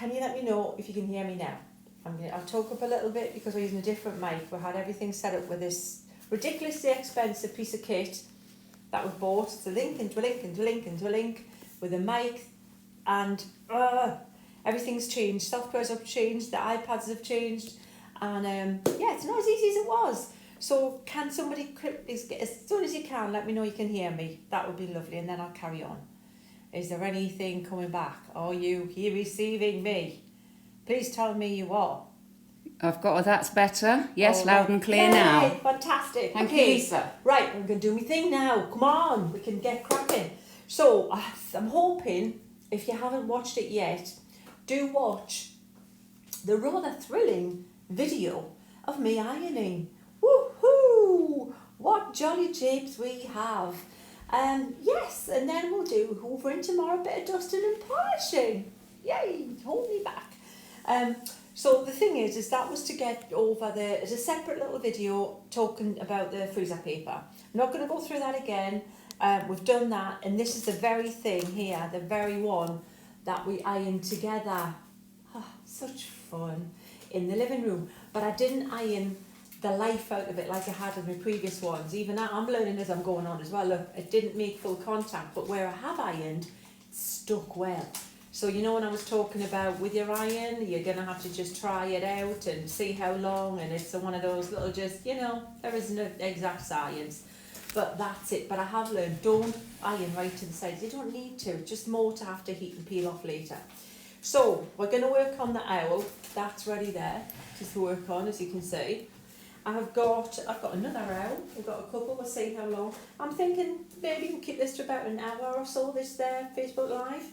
can you let me know if you can hear me now? I'll talk up a little bit because we're using a different mic. We had everything set up with this ridiculously expensive piece of kit that we bought. It's a link into a link into a link into a link with a mic, and everything's changed. Softwares have changed, the iPads have changed, and yeah, it's not as easy as it was. So can somebody, as soon as you can, let me know you can hear me. That would be lovely, and then I'll carry on. Is there anything coming back? Are you here receiving me? Please tell me you are. I've got that's better. Yes, loud and clear now. Fantastic. Thank you, Lisa. Right, I'm going to do my thing now. Come on, we can get cracking. So I'm hoping, if you haven't watched it yet, do watch the rather thrilling video of me ironing. Woohoo! What jolly japes we have. Yes, and then we'll do hoovering tomorrow, a bit of dusting and polishing. Yay, hold me back. So the thing is that was to get over as a separate little video talking about the freezer paper. I'm not going to go through that again. We've done that, and this is the very thing here, the very one that we ironed together. Oh, such fun in the living room. But I didn't iron the life out of it like I had in my previous ones. Even now, I'm learning as I'm going on as well. Look, it didn't make full contact, but where I have ironed, it stuck well. So you know when I was talking about with your iron, you're going to have to just try it out and see how long, and it's one of those little just, you know, there isn't an exact science, but that's it. But I have learned, don't iron right to the sides. You don't need to, just more to have to heat and peel off later. So we're going to work on the owl. That's ready there to work on, as you can see. I've got another owl. We've got a couple. We'll see how long. I'm thinking maybe we'll keep this to about an hour or so, this there Facebook Live.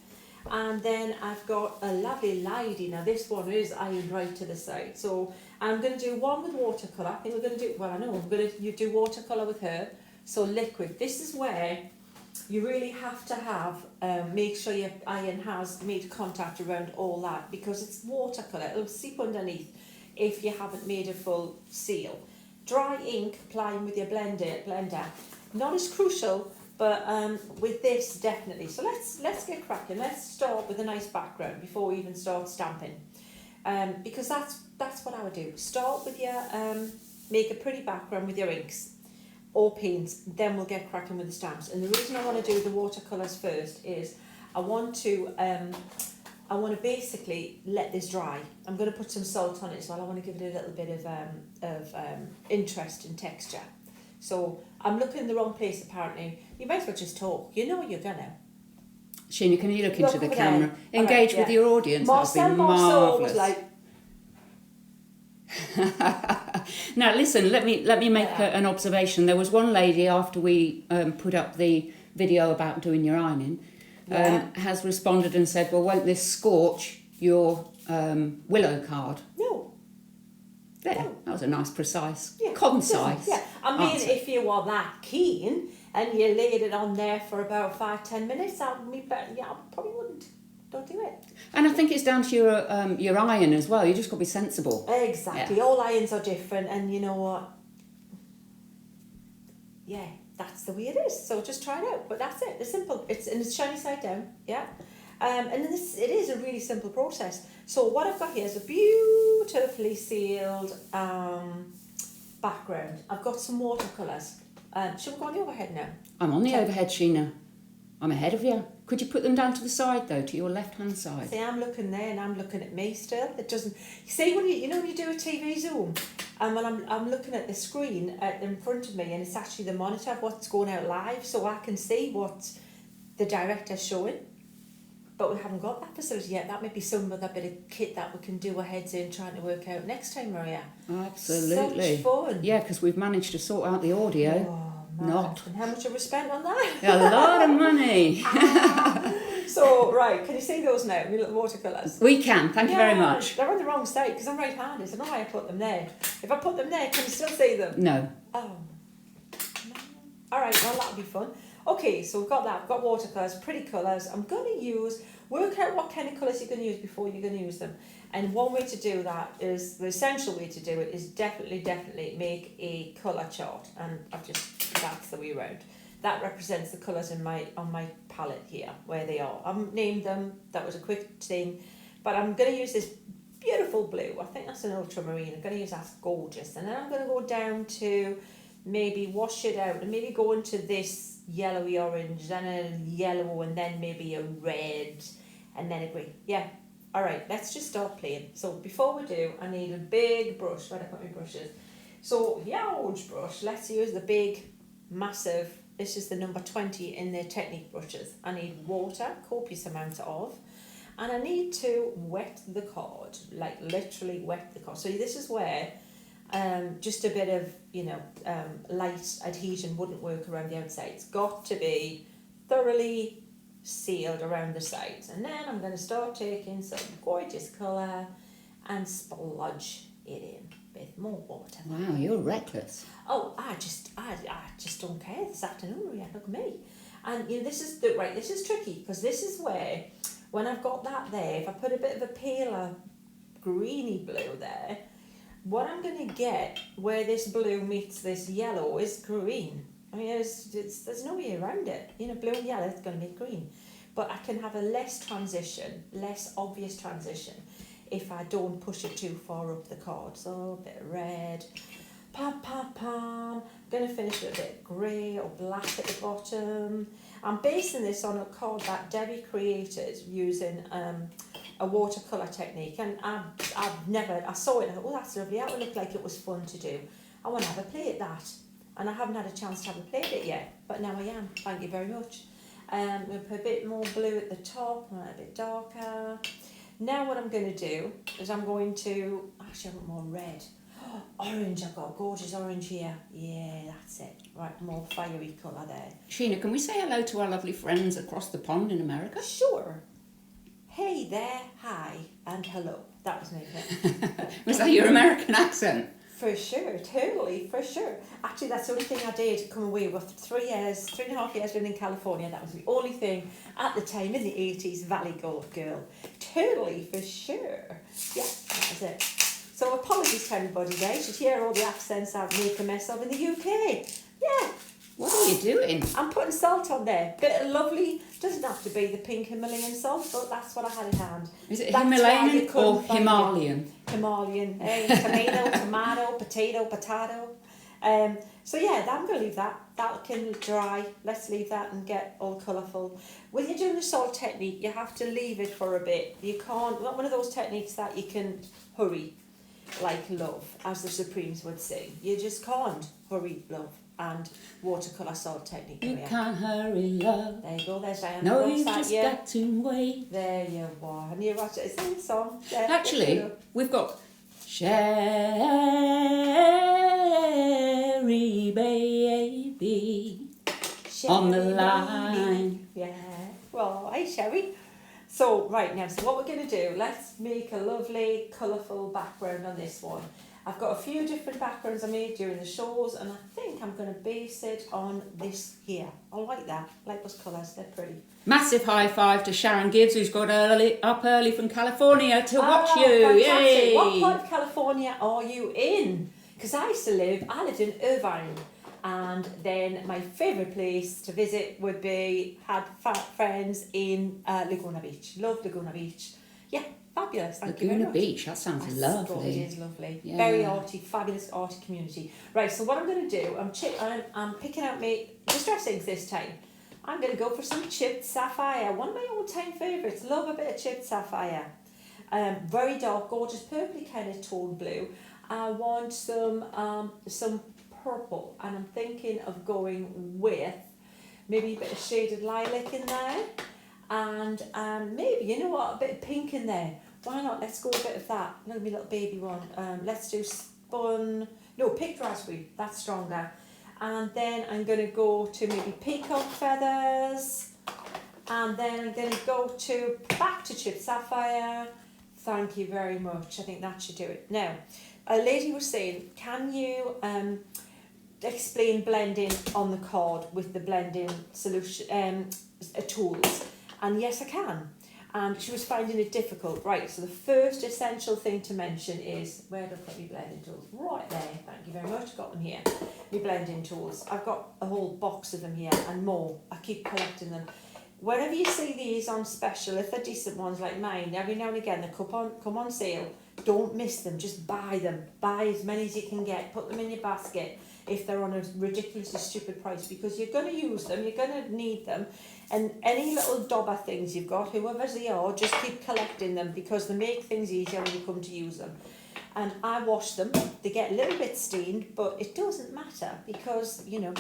And then I've got a lovely lady. Now this one is ironed right to the side. So I'm going to do one with watercolour. I think we're going to do, well I know, you do watercolour with her. So liquid. This is where you really have to have, make sure your iron has made contact around all that, because it's watercolour. It'll seep underneath if you haven't made a full seal. Dry ink, applying with your blender, not as crucial, but with this definitely. So let's get cracking. Let's start with a nice background before we even start stamping, because that's what I would do. Start with your make a pretty background with your inks or paints, then we'll get cracking with the stamps. And the reason I want to do the watercolours first is I want to basically let this dry. I'm going to put some salt on it as well. I want to give it a little bit of interest and texture. So I'm looking in the wrong place apparently. You might as well just talk. You know you're gonna. Sheena, can you look into the camera? Engage with your audience. Marcel That'd be marvellous. was like. Now listen, let me make an observation. There was one lady after we put up the video about doing your ironing, has responded and said, well, won't this scorch your willow card? No. There, no. That was a nice, precise, concise I mean, answer. if you were that keen and you laid it on there for about 5-10 minutes, I probably wouldn't. Don't do it. And I think it's down to your iron as well. You just got to be sensible. Exactly. Yeah. All irons are different, and you know what? Yeah, that's the way it is. So just try it out. But that's it. It's simple. It's shiny side down. Yeah. And it is a really simple process. So what I've got here is a beautifully sealed background. I've got some watercolours. Should we go on the overhead now? I'm on the overhead, Sheena. I'm ahead of you. Could you put them down to the side though, to your left-hand side? See, I'm looking there and I'm looking at me still. It doesn't. You see, when you do a TV zoom, and when I'm looking at the screen in front of me, and it's actually the monitor of what's going out live, so I can see what the director's showing. But we haven't got that facility yet. That might be some other bit of kit that we can do our heads in trying to work out next time, Maria. Absolutely. Such fun. Yeah, because we've managed to sort out the audio. Oh, not. And how much have we spent on that? A lot of money. So, right, can you see those now, my little watercolours? We can, thank you very much. They're on the wrong side because I'm right-handed, so I don't know why I put them there. If I put them there, can you still see them? No. Oh. Alright, well that'll be fun. Okay, so we've got that, we've got watercolours, pretty colours. I'm going to work out what kind of colours you're going to use before you're going to use them. And one way to do that is, the essential way to do it is definitely make a colour chart. And that's the way around. That represents the colours on my palette here, where they are. I've named them, that was a quick thing. But I'm going to use this beautiful blue. I think that's an ultramarine. I'm going to use that's gorgeous. And then I'm going to go down to maybe wash it out and maybe go into this yellowy orange, then a yellow, and then maybe a red, and then a green. Yeah. All right, let's just start playing. So before we do, I need a big brush. Where do I put my brushes? So huge brush. Let's use the big, massive. This is the number 20 in the Technique brushes. I need water, copious amount of, and I need to wet the card, like literally wet the card. So this is where just a bit of, light adhesion wouldn't work around the outside. It's got to be thoroughly sealed around the sides. And then I'm going to start taking some gorgeous colour and splodge it in with more water. Wow, you're reckless. Oh, I just don't care this afternoon, Maria. Look at me. And this is tricky, because this is where, when I've got that there, if I put a bit of a paler greeny blue there, what I'm going to get where this blue meets this yellow is green. I mean, there's no way around it. Blue and yellow is going to make green. But I can have a less obvious transition, if I don't push it too far up the card. So a bit of red, pam, pam, pam. I'm going to finish with a bit of grey or black at the bottom. I'm basing this on a card that Debbie created using a watercolor technique, and I saw it and I thought, oh, that's lovely, that would look like it was fun to do. I want to have a play at that, and I haven't had a chance to have a play at it yet, but now I am. Thank you very much. I'm going to put a bit more blue at the top, and a bit darker. Now what I'm going to do is I'm going to, actually I want more red. Orange, I've got a gorgeous orange here. Yeah, that's it. Right, more fiery colour there. Sheena, can we say hello to our lovely friends across the pond in America? Sure. Hey there, hi, and hello. That was me. Was that your American accent? For sure, totally, for sure. Actually, that's the only thing I did come away with 3.5 years living in California. That was the only thing at the time in the 80s, Valley Gold girl. Totally, for sure. Yeah, that was it. So apologies to anybody there. You should hear all the accents I make a mess of in the UK. Yeah. What are you doing? I'm putting salt on there. Bit of lovely, doesn't have to be the pink Himalayan salt, but that's what I had in hand. Is it Himalayan or Himalayan? Himalayan. Tomato, potato. So yeah, I'm going to leave that. That can dry. Let's leave that and get all colourful. When you're doing the salt technique, you have to leave it for a bit. You can't, not one of those techniques that you can hurry, like love, as the Supremes would say. You just can't hurry love. And watercolour salt technique. You can't hurry love. There you go, there's Diana. No, you've just got to wait. There you are. And you watch it, it's in the song. There, actually, we've got Sherry baby on the line. Yeah. Well, hi Sherry. So, right now, so what we're going to do, let's make a lovely, colourful background on this one. I've got a few different backgrounds I made during the shows, and I think I'm going to base it on this here. I like that. I like those colours, they're pretty. Massive high five to Sharon Gibbs, who's got up early from California to watch you. Fantastic. Yay! What part of California are you in? Because I lived in Irvine, and then my favourite place to visit would be, had friends in Laguna Beach. Love Laguna Beach. Yeah. Fabulous, thank you very much. Laguna Beach, that sounds lovely. It is lovely. Yeah. Very arty, fabulous arty community. Right, so what I'm going to do, I'm picking out my Distress inks this time. I'm going to go for some chipped sapphire, one of my all-time favourites. Love a bit of chipped sapphire. Very dark, gorgeous, purpley kind of tone blue. I want some purple, and I'm thinking of going with maybe a bit of shaded lilac in there. And maybe, you know what, a bit of pink in there. Why not? Let's go a bit of that. Look at my little baby one. Let's do picked raspberry. That's stronger. And then I'm going to go to maybe peacock feathers. And then I'm going to go back to chipped sapphire. Thank you very much. I think that should do it. Now, a lady was saying, can you explain blending on the card with the blending solution tools? And yes, I can. And she was finding it difficult. Right, so the first essential thing to mention is, where do I put my blending tools? Right there, thank you very much, got them here. My blending tools. I've got a whole box of them here and more. I keep collecting them. whenever you see these on special, if they're decent ones like mine, every now and again they come on sale. Don't miss them, just buy them. Buy as many as you can get, put them in your basket if they're on a ridiculously stupid price, because you're going to use them, you're going to need them. And any little dauber things you've got, whoever they are, just keep collecting them, because they make things easier when you come to use them. And I wash them, they get a little bit stained, but it doesn't matter, because, you know,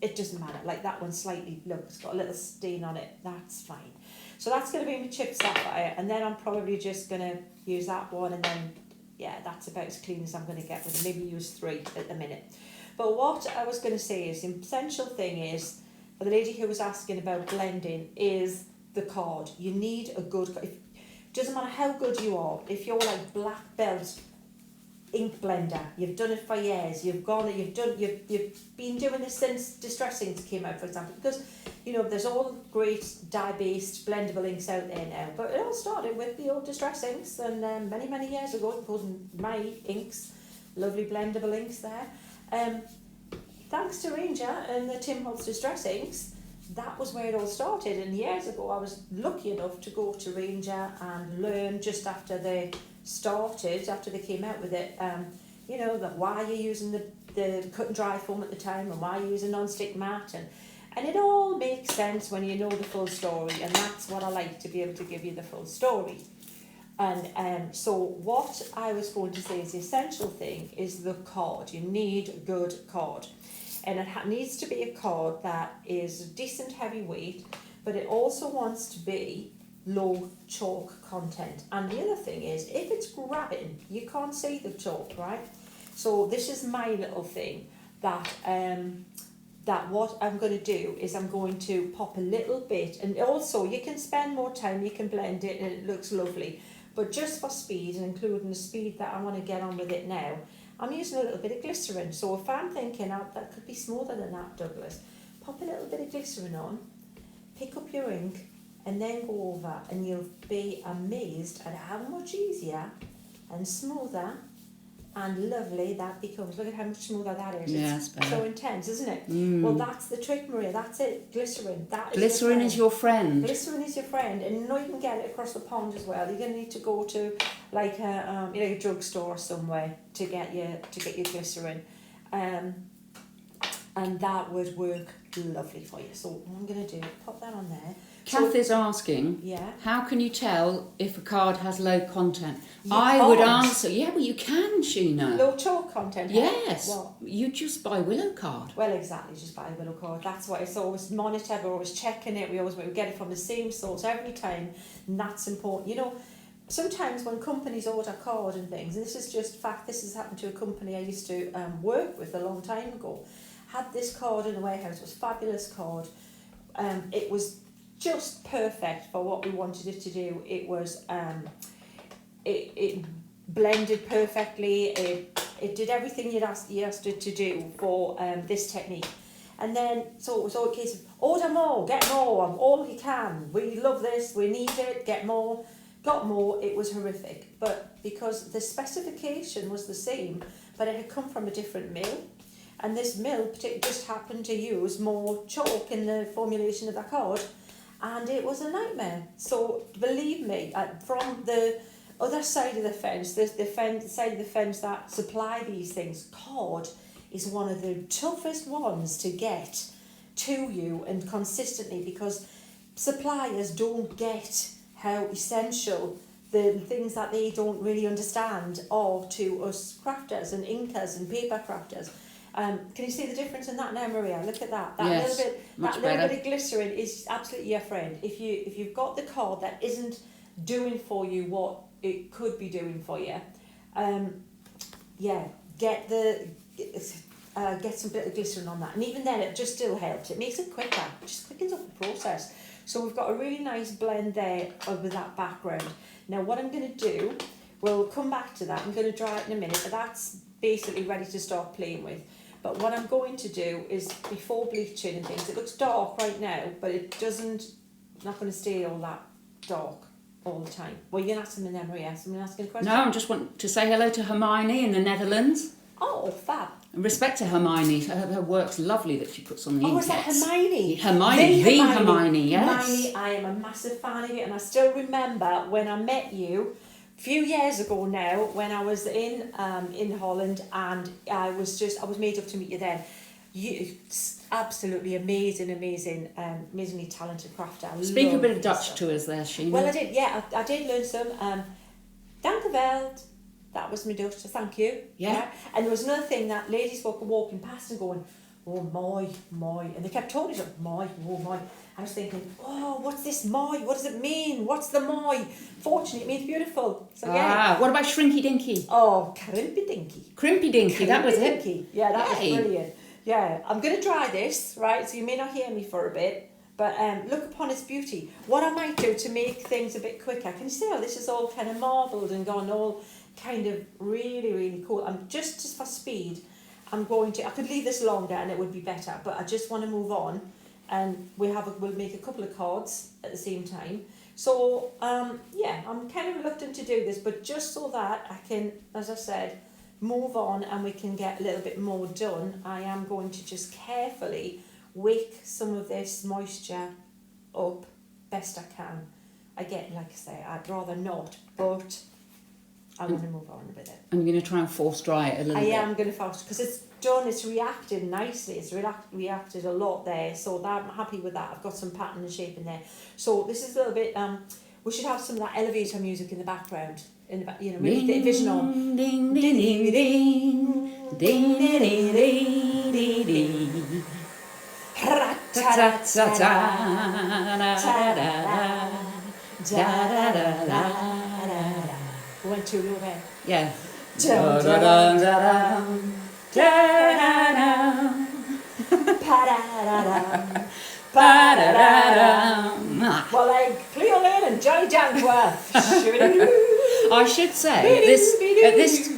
it doesn't matter. Like that one slightly, look, it's got a little stain on it, that's fine. So that's going to be my chipped sapphire, and then I'm probably just going to use that one, and then, yeah, that's about as clean as I'm going to get with it. Maybe use 3 at the minute. But what I was going to say is, the essential thing is, for the lady who was asking about blending, is the card. You need a good, it doesn't matter how good you are, if you're like black belt ink blender, you've done it for years, you've been doing this since Distress Inks came out, for example, because, you know, there's all great dye-based blendable inks out there now, but it all started with the old Distress Inks, and many years ago, including my inks, lovely blendable inks there. Thanks to Ranger and the Tim Holtz Distress Inks, that was where it all started. And years ago, I was lucky enough to go to Ranger and learn just after they started, after they came out with it, you know, why you're using the cut and dry foam at the time, and why you're using non-stick matte, and it all makes sense when you know the full story, and that's what I like, to be able to give you the full story. And so what I was going to say is the essential thing is the card. You need a good card, and it needs to be a card that is decent heavyweight, but it also wants to be low chalk content. And the other thing is, if it's grabbing, you can't see the chalk, right? So this is my little thing that that what I'm going to do is I'm going to pop a little bit, and also you can spend more time, you can blend it and it looks lovely, but just for speed, and including the speed that I want to get on with it now, I'm using a little bit of glycerin. So if I'm thinking, oh, that could be smoother than that, Douglas, pop a little bit of glycerin on, pick up your ink, and then go over, and you'll be amazed at how much easier and smoother and lovely that becomes. Look at how much smoother that is. Yeah, it's better. so intense, isn't it? Mm. Well, that's the trick, Maria. That's it. Glycerin. Glycerin is your friend. Glycerin is your friend, and you know you can get it across the pond as well. You're going to need to go to like a drugstore somewhere to get your glycerin, and that would work lovely for you. So what I'm going to do, pop that on there. Kath is asking, yeah, how can you tell if a card has low content? You I can't. would answer, yeah, well you can, Sheena. Low chalk content. Yes. Well, you just buy Willow card. well, exactly, just buy a Willow card. That's what it's always monitored. We're always checking it. We get it from the same source every time, and that's important. You know, sometimes when companies order card and things, and this is just fact, this has happened to a company I used to work with a long time ago, had this card in the warehouse. It was a fabulous card. It was just perfect for what we wanted it to do. It was it blended perfectly. It did everything you asked it to do for this technique. And then so it was all a case of order more, get more, all you can. We love this, we need it, get more. Got more. It was horrific, but because the specification was the same, but it had come from a different mill, and this mill just happened to use more chalk in the formulation of the card, and it was a nightmare. So believe me, from the other side of the fence, the side of the fence that supply these things, card is one of the toughest ones to get to you and consistently, because suppliers don't get how essential the things that they don't really understand are to us crafters and inkers and paper crafters. Can you see the difference in that now, Maria? Look at that. Yes, That little bit of glycerin is absolutely your friend. If you've got the card that isn't doing for you what it could be doing for you, get some bit of glycerin on that, and even then it just still helps. It makes it quicker. It just quickens up the process. So we've got a really nice blend there with that background. Now what I'm going to do, we'll come back to that. I'm going to dry it in a minute, but that's basically ready to start playing with. But what I'm going to do is, before bleaching and things, it looks dark right now, but it not going to stay all that dark all the time. Well, you're asking me then, Maria. Someone asking a question? No, I just want to say hello to Hermione in the Netherlands. Oh, fab. And respect to Hermione, her work's lovely that she puts on the Oh, is that inkets. Hermione? Hermione, the Hermione, yes. Hermione, I am a massive fan of you, and I still remember when I met you a few years ago now, when I was in Holland, and I was made up to meet you then. You absolutely amazingly talented crafter. Speak a bit of Dutch to us there, Sheena. Well, I did, yeah, I did learn some. Dank u wel. That was my Dutch, so thank you. Yeah. And there was another thing that ladies were walking past and going, oh, my. And they kept talking to them, my. I was thinking, oh, what's this my? What does it mean? What's the my? Fortunately, it means beautiful. So, yeah. What about Shrinky Dinky? Oh, Crimpy Dinky. Crimpy Dinky, that was it. Yeah, that was brilliant. Yeah, I'm going to try this, right? So you may not hear me for a bit, but look upon its beauty. What I might do to make things a bit quicker, can you see how this is all kind of marbled and gone all kind of really, really cool? I'm just for speed, I could leave this longer and it would be better, but I just want to move on, and we'll make a couple of cards at the same time. So, yeah, I'm kind of reluctant to do this, but just so that I can, as I said, move on and we can get a little bit more done, I am going to just carefully wake some of this moisture up best I can. Again, like I say, I'd rather not, but I want to move on with it. I'm going to try and force dry it a little bit. I am going to force, because it's done, it's reacted nicely, it's reacted a lot there, so I'm happy with that. I've got some pattern and shape in there. So this is a little bit, we should have some of that elevator music in the background. In the back, you know, really the vision on. Ding, ding, ding, ding, ding, ding, ding, ding, ding. We went too low there. Yeah. Well, like Cleo Lane and Johnny Dankworth. I should say at this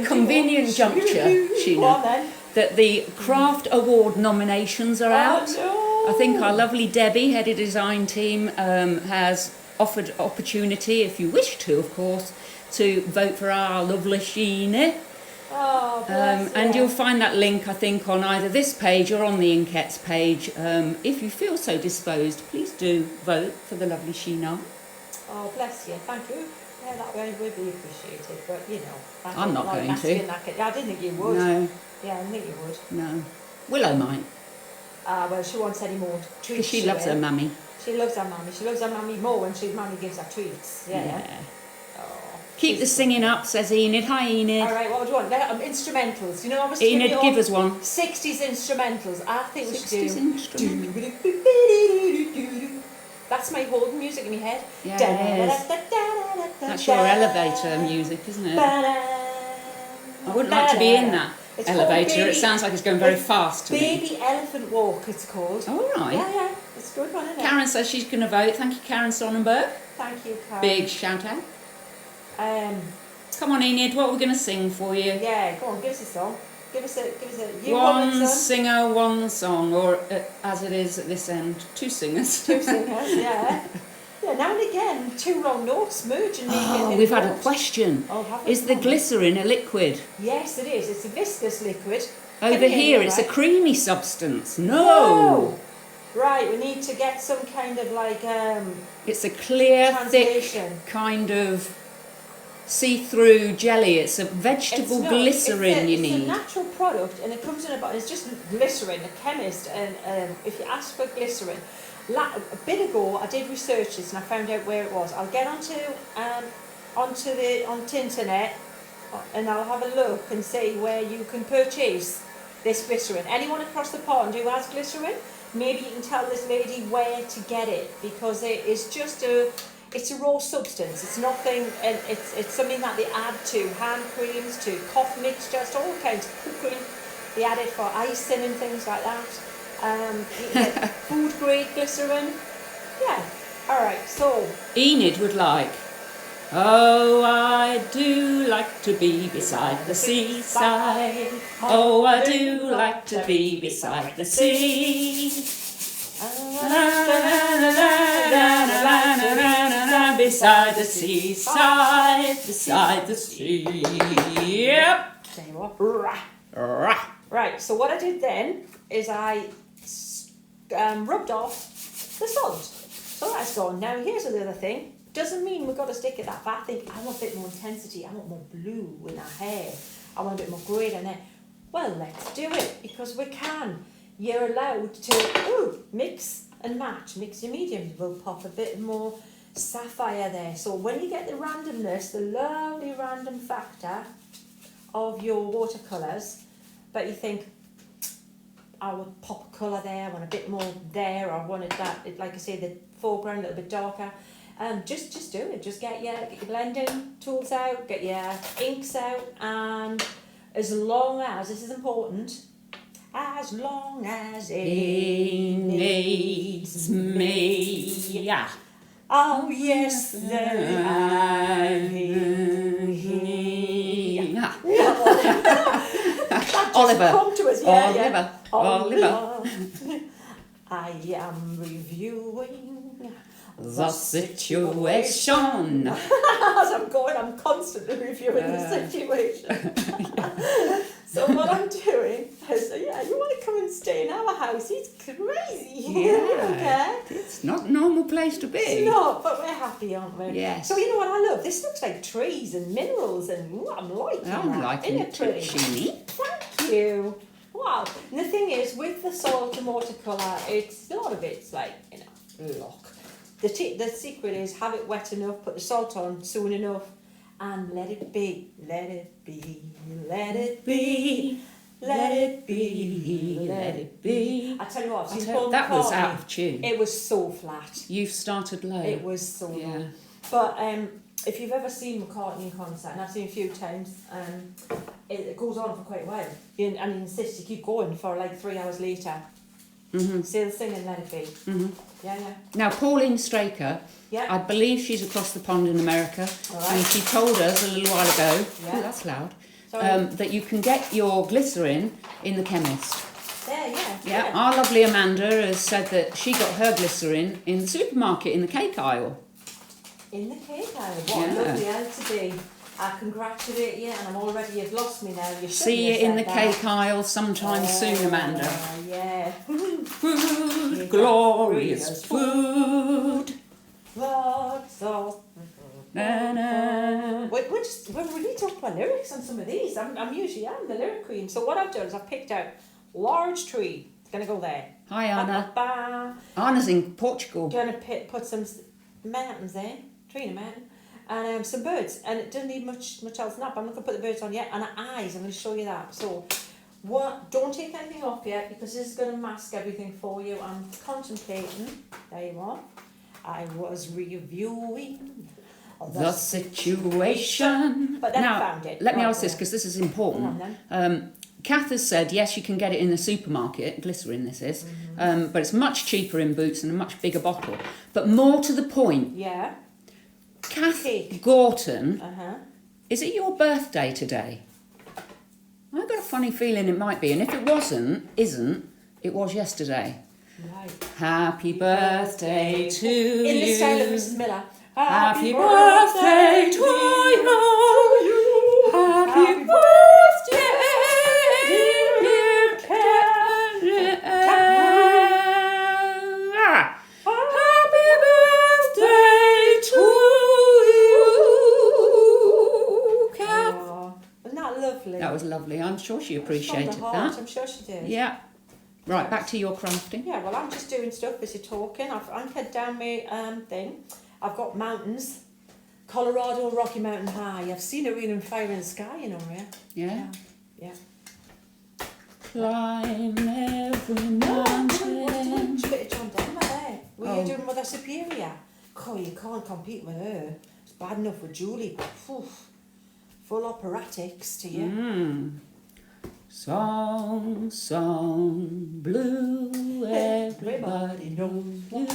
convenient juncture, Sheena, that the Craft Award nominations are out. No. I think our lovely Debbie, head of design team, has offered opportunity, if you wish to, of course, to vote for our lovely Sheena. Oh, bless and you'll find that link, I think, on either this page or on the Inkets page. If you feel so disposed, please do vote for the lovely Sheena. Oh, bless you. Thank you. Yeah, that would be appreciated, but you know. I'm not going to. Yeah, I didn't think you would. No. Yeah, I didn't think you would. No. Willow might. Well, she wants any more treats. Because she loves her mummy. She loves her mummy. She loves her mummy more when mummy gives her treats. Yeah. Oh, keep the singing up, says Enid. Hi, Enid. All right, what do you want? Instrumentals. You know, I was Enid, give us one. 60s instrumentals. I think we should do. 60s instrumentals. That's my holding music in my head. Yeah, it is. That's your elevator music, isn't it? I wouldn't like to be in that elevator. It sounds like it's going very fast to me. Baby Elephant Walk, it's called. All right. Yeah. It's a good one, isn't it? Karen says she's going to vote. Thank you, Karen Sonnenberg. Thank you, Karen. Big shout out. Come on, Enid. What are we going to sing for you? Yeah, go on. Give us a song. Give us a. One singer, one song, or as it is at this end, two singers. Two singers, yeah. Yeah, now and again, two wrong notes merge and make it. Oh, we've had a question. Oh, have we? Is the glycerin a liquid? Yes, it is. It's a viscous liquid. Over here, it's a creamy substance. No. Right, we need to get some kind of like. It's a clear, thick kind of see-through jelly. It's a vegetable glycerin you need. It's a natural product, and it comes in a bottle. It's just glycerin. A chemist, and if you ask for glycerin, a bit ago I did research this and I found out where it was. I'll get onto the internet, and I'll have a look and see where you can purchase this glycerin. Anyone across the pond who has glycerin, maybe you can tell this lady where to get it, because it is just it's a raw substance. It's nothing, and it's something that they add to hand creams, to cough mixtures, all kinds of cooking. They add it for icing and things like that. You get food grade glycerin. Yeah. All right. So Enid would like. Oh, I do like to be beside the seaside. Oh, I do like to be beside the sea. Beside the seaside, beside the sea. Yep. Say what? Rah. Rah. Right, so what I did then is I rubbed off the salt. So that's gone. Now here's another thing. Doesn't mean we've got to stick it that far. I think I want a bit more intensity. I want more blue in our hair. I want a bit more grey in there. Well, let's do it because we can. You're allowed to mix and match. Mix your mediums. We'll pop a bit more sapphire there. So when you get the randomness, the lovely random factor of your watercolours, but you think, I would pop a colour there, I want a bit more there, or I wanted that, like I say, the foreground a little bit darker. Just do it. Just get your blending tools out, get your inks out, and as long as, this is important, as long as it needs me. Yeah. Oh yes, there I Oliver. Come to us, Oliver. I am reviewing the situation. As I'm going, I'm constantly reviewing the situation. So what I'm doing is, you want to come and stay in our house? It's crazy. Yeah. It's not a normal place to be. It's not, but we're happy, aren't we? Yes. So you know what I love? This looks like trees and minerals, and I'm liking that. I'm liking it too, Sheeny. Thank you. Wow. And the thing is, with the salt and watercolour, a lot of it's like, luck. The secret is have it wet enough, put the salt on soon enough, and let it be, let it be, let it be, let it be, let it be. I tell you what, I've seen Paul that was McCartney. out of tune. It was so flat. You've started low. It was so low. But if you've ever seen McCartney in concert, and I've seen a few times, it goes on for quite a while. And he insists you keep going for like 3 hours later. Mm-hmm. Still singing Let It Be. Mm-hmm. Yeah. Now, Pauline Straker, I believe she's across the pond in America, and she told us a little while ago, oh, that's loud, that you can get your glycerin in the chemist. Yeah. Our lovely Amanda has said that she got her glycerin in the supermarket in the cake aisle. In the cake aisle? What a lovely aisle to be. I congratulate you, and I'm already, you've lost me now. You see you in the cake aisle sometime soon, Amanda. Yeah. Food, glorious food. Lots of... We need to talk about lyrics on some of these. I'm usually the lyric queen. So what I've done is I've picked out large tree. It's going to go there. Hi, Anna. Anna's in Portugal. Going to put some mountains there. Tree in a mountain. And some birds, and it doesn't need much else than that, but I'm not going to put the birds on yet. And eyes, I'm going to show you that. So, don't take anything off yet, because this is going to mask everything for you. I'm contemplating, there you are, I was reviewing the situation. But then now, I found it. Let me ask this, because this is important. Kath has said, yes, you can get it in the supermarket, glycerin this is, but it's much cheaper in Boots and a much bigger bottle. But more to the point. Yeah. Kath Gorton, is it your birthday today? I've got a funny feeling it might be, and if it isn't, it was yesterday. Right. Happy birthday to you. In the style of Mrs. Miller. Happy birthday to you. Happy birthday, dear Karen. Happy birthday to you, Kath. Wasn't that lovely? That was lovely. I'm sure she appreciated from the heart. I'm sure she did. Yeah. Right, back to your crafting. Yeah, well, I'm just doing stuff as you're talking. I've anchored down my thing. I've got mountains. Colorado, Rocky Mountain High. I've seen it in Fire in the Sky, you know, Yeah. Yeah. Climb every mountain. Which bit of John Denver there? Were you doing Mother Superior? Oh, you can't compete with her. It's bad enough with Julie, but full operatics to you. Song, song, blue, everybody knows you.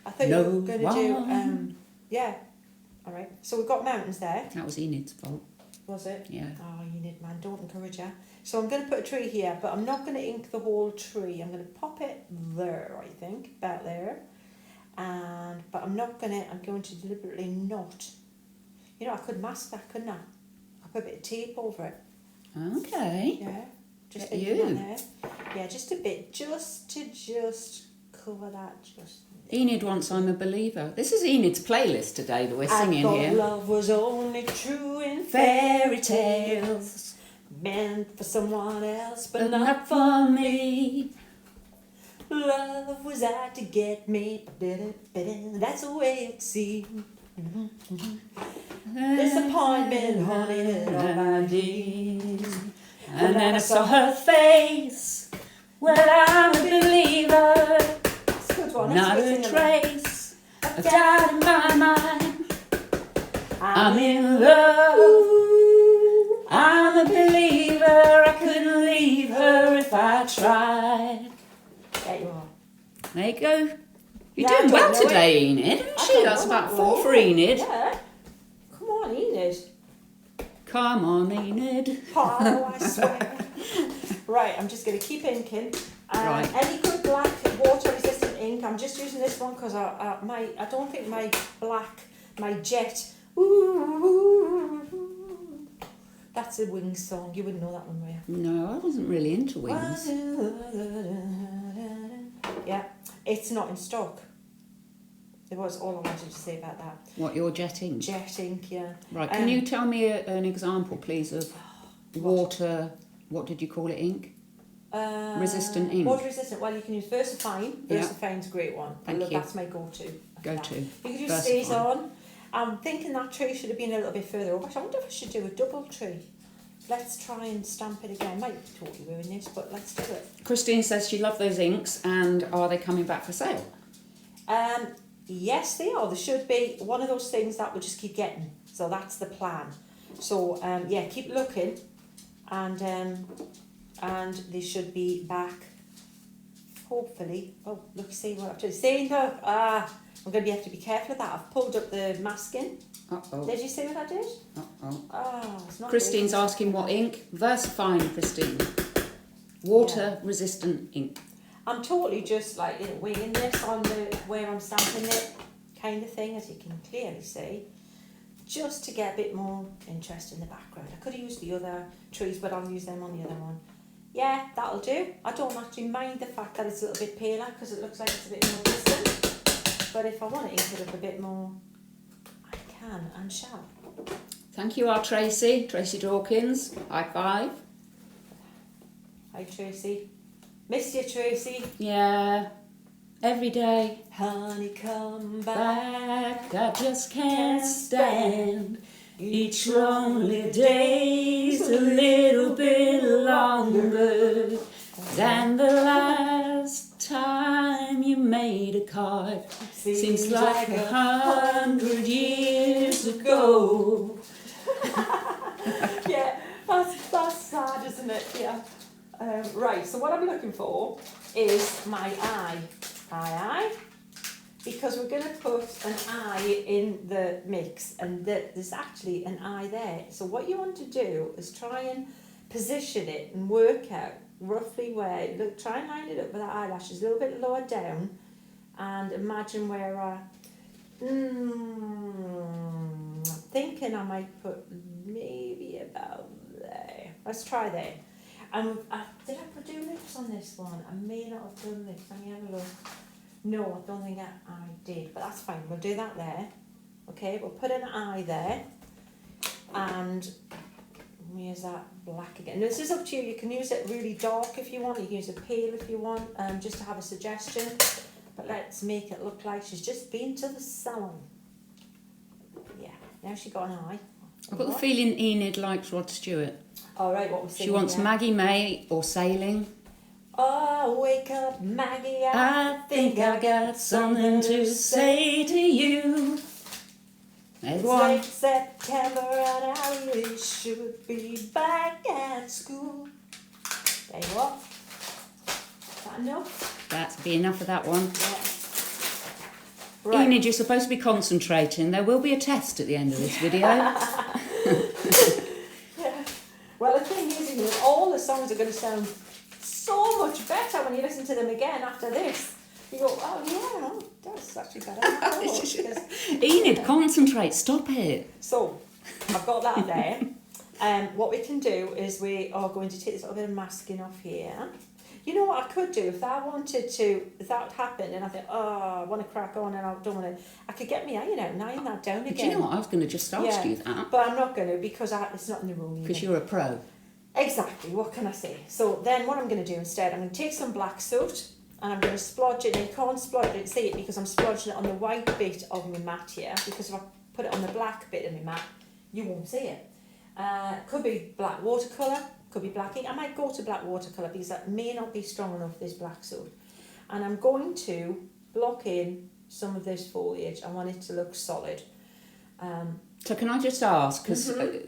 I thought you were going to do, yeah. All right. So we've got mountains there. That was Enid's fault. Was it? Yeah. Oh, Enid, man, don't encourage her. So I'm going to put a tree here, but I'm not going to ink the whole tree. I'm going to pop it there, I think, about there. But I'm going to deliberately not. You know, I could mask that, couldn't I? I'll put a bit of tape over it. Okay. Yeah. Just Get thinking you. that there. Yeah, just a bit, just to cover that. Just. Enid wants I'm a Believer. This is Enid's playlist today that we're singing I thought here. love was only true in fairy tales, meant for someone else, but not for me. Love was out to get me, that's the way it seemed. Disappointment haunted all my days. And then I saw her face. Well, I'm a believer. That's a good one. Not a trace of doubt in my mind. I'm in love. I'm a believer. I couldn't leave her if I tried. There you are. There you go. You're Yeah, I doing don't well know today, Enid, isn't I she? don't That's know about that 4 one. for Enid. Yeah. Come on, Enid. Come on, Enid. Oh, I swear. Right, I'm just going to keep inking. Right. Any good black water-resistant ink? I'm just using this one because I don't think my jet. That's a Wings song. You wouldn't know that one, would you? No, I wasn't really into Wings. Yeah, it's not in stock. There was all I wanted to say about that. What, your jet ink? Jet ink, yeah. Right, can you tell me an example, please, of water, what did you call it, ink? Resistant ink. Water resistant. Well, you can use Versafine. Yeah. Versafine's a great one. Thank you. That's my go-to. Go-to. You could use Versafine. stays on. I'm thinking that tree should have been a little bit further over. I wonder if I should do a double tree. Let's try and stamp it again. Might totally ruin this, but let's do it. Christine says she loved those inks, and are they coming back for sale? Yes, they are. There should be one of those things that we'll just keep getting. So that's the plan. So yeah, keep looking, and they should be back. Hopefully. Oh, look, see what I'm doing. See, look. I'm going to have to be careful of that. I've pulled up the masking. Uh-oh. Did you see what I did? Uh-oh. Oh, it's not. Christine's good. asking what ink? Versafine, Christine. Water-resistant ink. I'm totally just like winging this on the where I'm stamping it, kind of thing, as you can clearly see, just to get a bit more interest in the background. I could have used the other trees, but I'll use them on the other one. Yeah, that'll do. I don't actually mind the fact that it's a little bit paler because it looks like it's a bit more distant. But if I want to ink it up a bit more, I can and shall. Thank you, our Tracy Dawkins. High five. Hi, Tracy. Miss you, Tracy. Yeah, every day. Honey, come back. I just can't stand. Each lonely day's a little bit longer than the last time you made a card. Seems like 100 years ago. Yeah, that's sad, isn't it? Yeah. Right, so what I'm looking for is my eye, because we're going to put an eye in the mix, and there's actually an eye there. So what you want to do is try and position it and work out roughly where, look, try and line it up with the eyelashes a little bit lower down, and imagine where I'm thinking I might put maybe about there. Let's try there. And did I do lips on this one? I may not have done lips. Let me have a look. No, I don't think I did, but that's fine. We'll do that there. Okay, we'll put an eye there. And use that black again. Now, this is up to you. You can use it really dark if you want. You can use it pale if you want, just to have a suggestion. But let's make it look like she's just been to the salon. Yeah, now she's got an eye. I've got the feeling Enid likes Rod Stewart. All right, what was She wants Maggie May or Sailing. Oh, wake up, Maggie, I think I got something to say to you. There's it's one. late September and I really should be back at school. There you are. Is that enough? That's be enough of that one. Yeah. Right. Enid, you're supposed to be concentrating. There will be a test at the end of this video. Yeah. Well, the thing is, all the songs are going to sound so much better when you listen to them again after this. You go, oh yeah, that's actually better. Enid, concentrate. Stop it. So, I've got that there. What we can do is we are going to take this little bit of masking off here. You know what I could do if that happened and I think, I want to crack on and I don't want to, I could get me iron out and iron that down again. Do you know what? I was going to just ask you that. But I'm not going to because it's not in the room. Because you're a pro. Exactly, what can I say? So then what I'm going to do instead, I'm going to take some black soot and I'm going to splodge it, and you can't splodge it, see it because I'm splodging it on the white bit of my mat here, because if I put it on the black bit of my mat, you won't see it. Could be black watercolour, could be black ink. I might go to black watercolour because that may not be strong enough, this black soot. And I'm going to block in some of this foliage. I want it to look solid. So can I just ask, because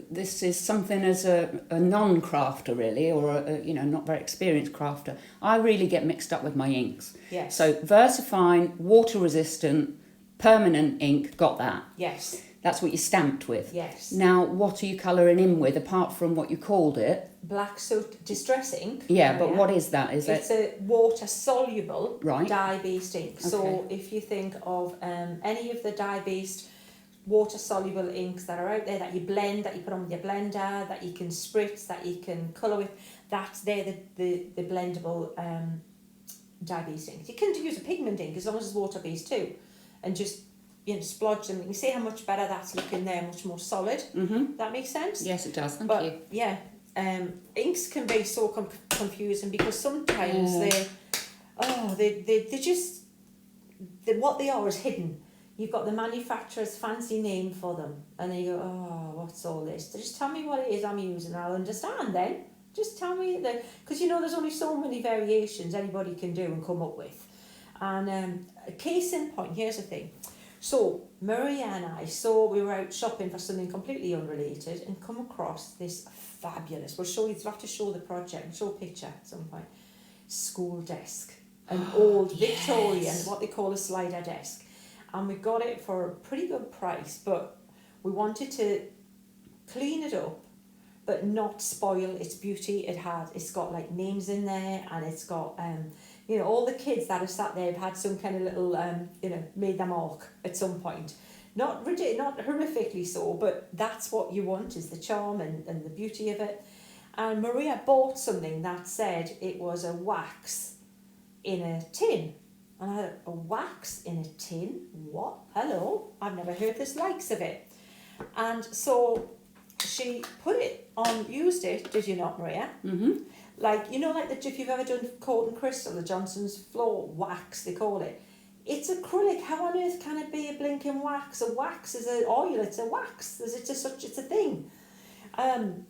this is something as a non-crafter really, or a not very experienced crafter, I really get mixed up with my inks. Yes. So Versafine, water resistant, permanent ink, got that. Yes. That's what you stamped with. Yes. Now, what are you colouring in with, apart from what you called it? Black soot distress ink. Yeah, but what is that? It's a water-soluble right. dye-based ink. Okay. So if you think of any of the dye-based water-soluble inks that are out there that you blend, that you put on with your blender, that you can spritz, that you can colour with, they're the blendable dye-based inks. You can use a pigment ink as long as it's water-based too, and just splodge them. You can see how much better that's looking there, much more solid. That makes sense? Yes, it does. Thank you. Yeah, inks can be so confusing because sometimes they just what they are is hidden. You've got the manufacturer's fancy name for them, and then you go, what's all this? Just tell me what it is I'm using, I'll understand then. Just tell me because there's only so many variations anybody can do and come up with. And case in point, here's the thing. So Maria and I we were out shopping for something completely unrelated and come across this fabulous, we'll have to show the project, show a picture at some point, school desk, an old Victorian, what they call a slider desk. And we got it for a pretty good price, but we wanted to clean it up but not spoil its beauty. It's got like names in there, and it's got all the kids that have sat there have had some kind of little made their mark at some point. Not horrifically so, but that's what you want, is the charm and the beauty of it. And Maria bought something that said it was a wax in a tin. And I had a wax in a tin? What? Hello? I've never heard this likes of it. And so she put it on, used it, did you not, Maria? Like, if you've ever done Court and Crystal, the Johnson's floor wax, they call it. It's acrylic. How on earth can it be a blinking wax? A wax is an oil, it's a wax. It's a thing. And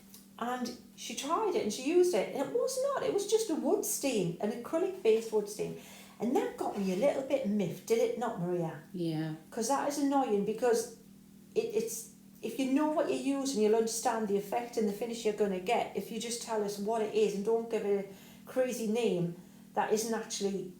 she tried it and she used it, and it was not. It was just a wood stain, an acrylic-based wood stain. And that got me a little bit miffed, did it not, Maria? Yeah. Because that is annoying, because it's if you know what you're using, you'll understand the effect and the finish you're going to get. If you just tell us what it is and don't give it a crazy name that isn't actually,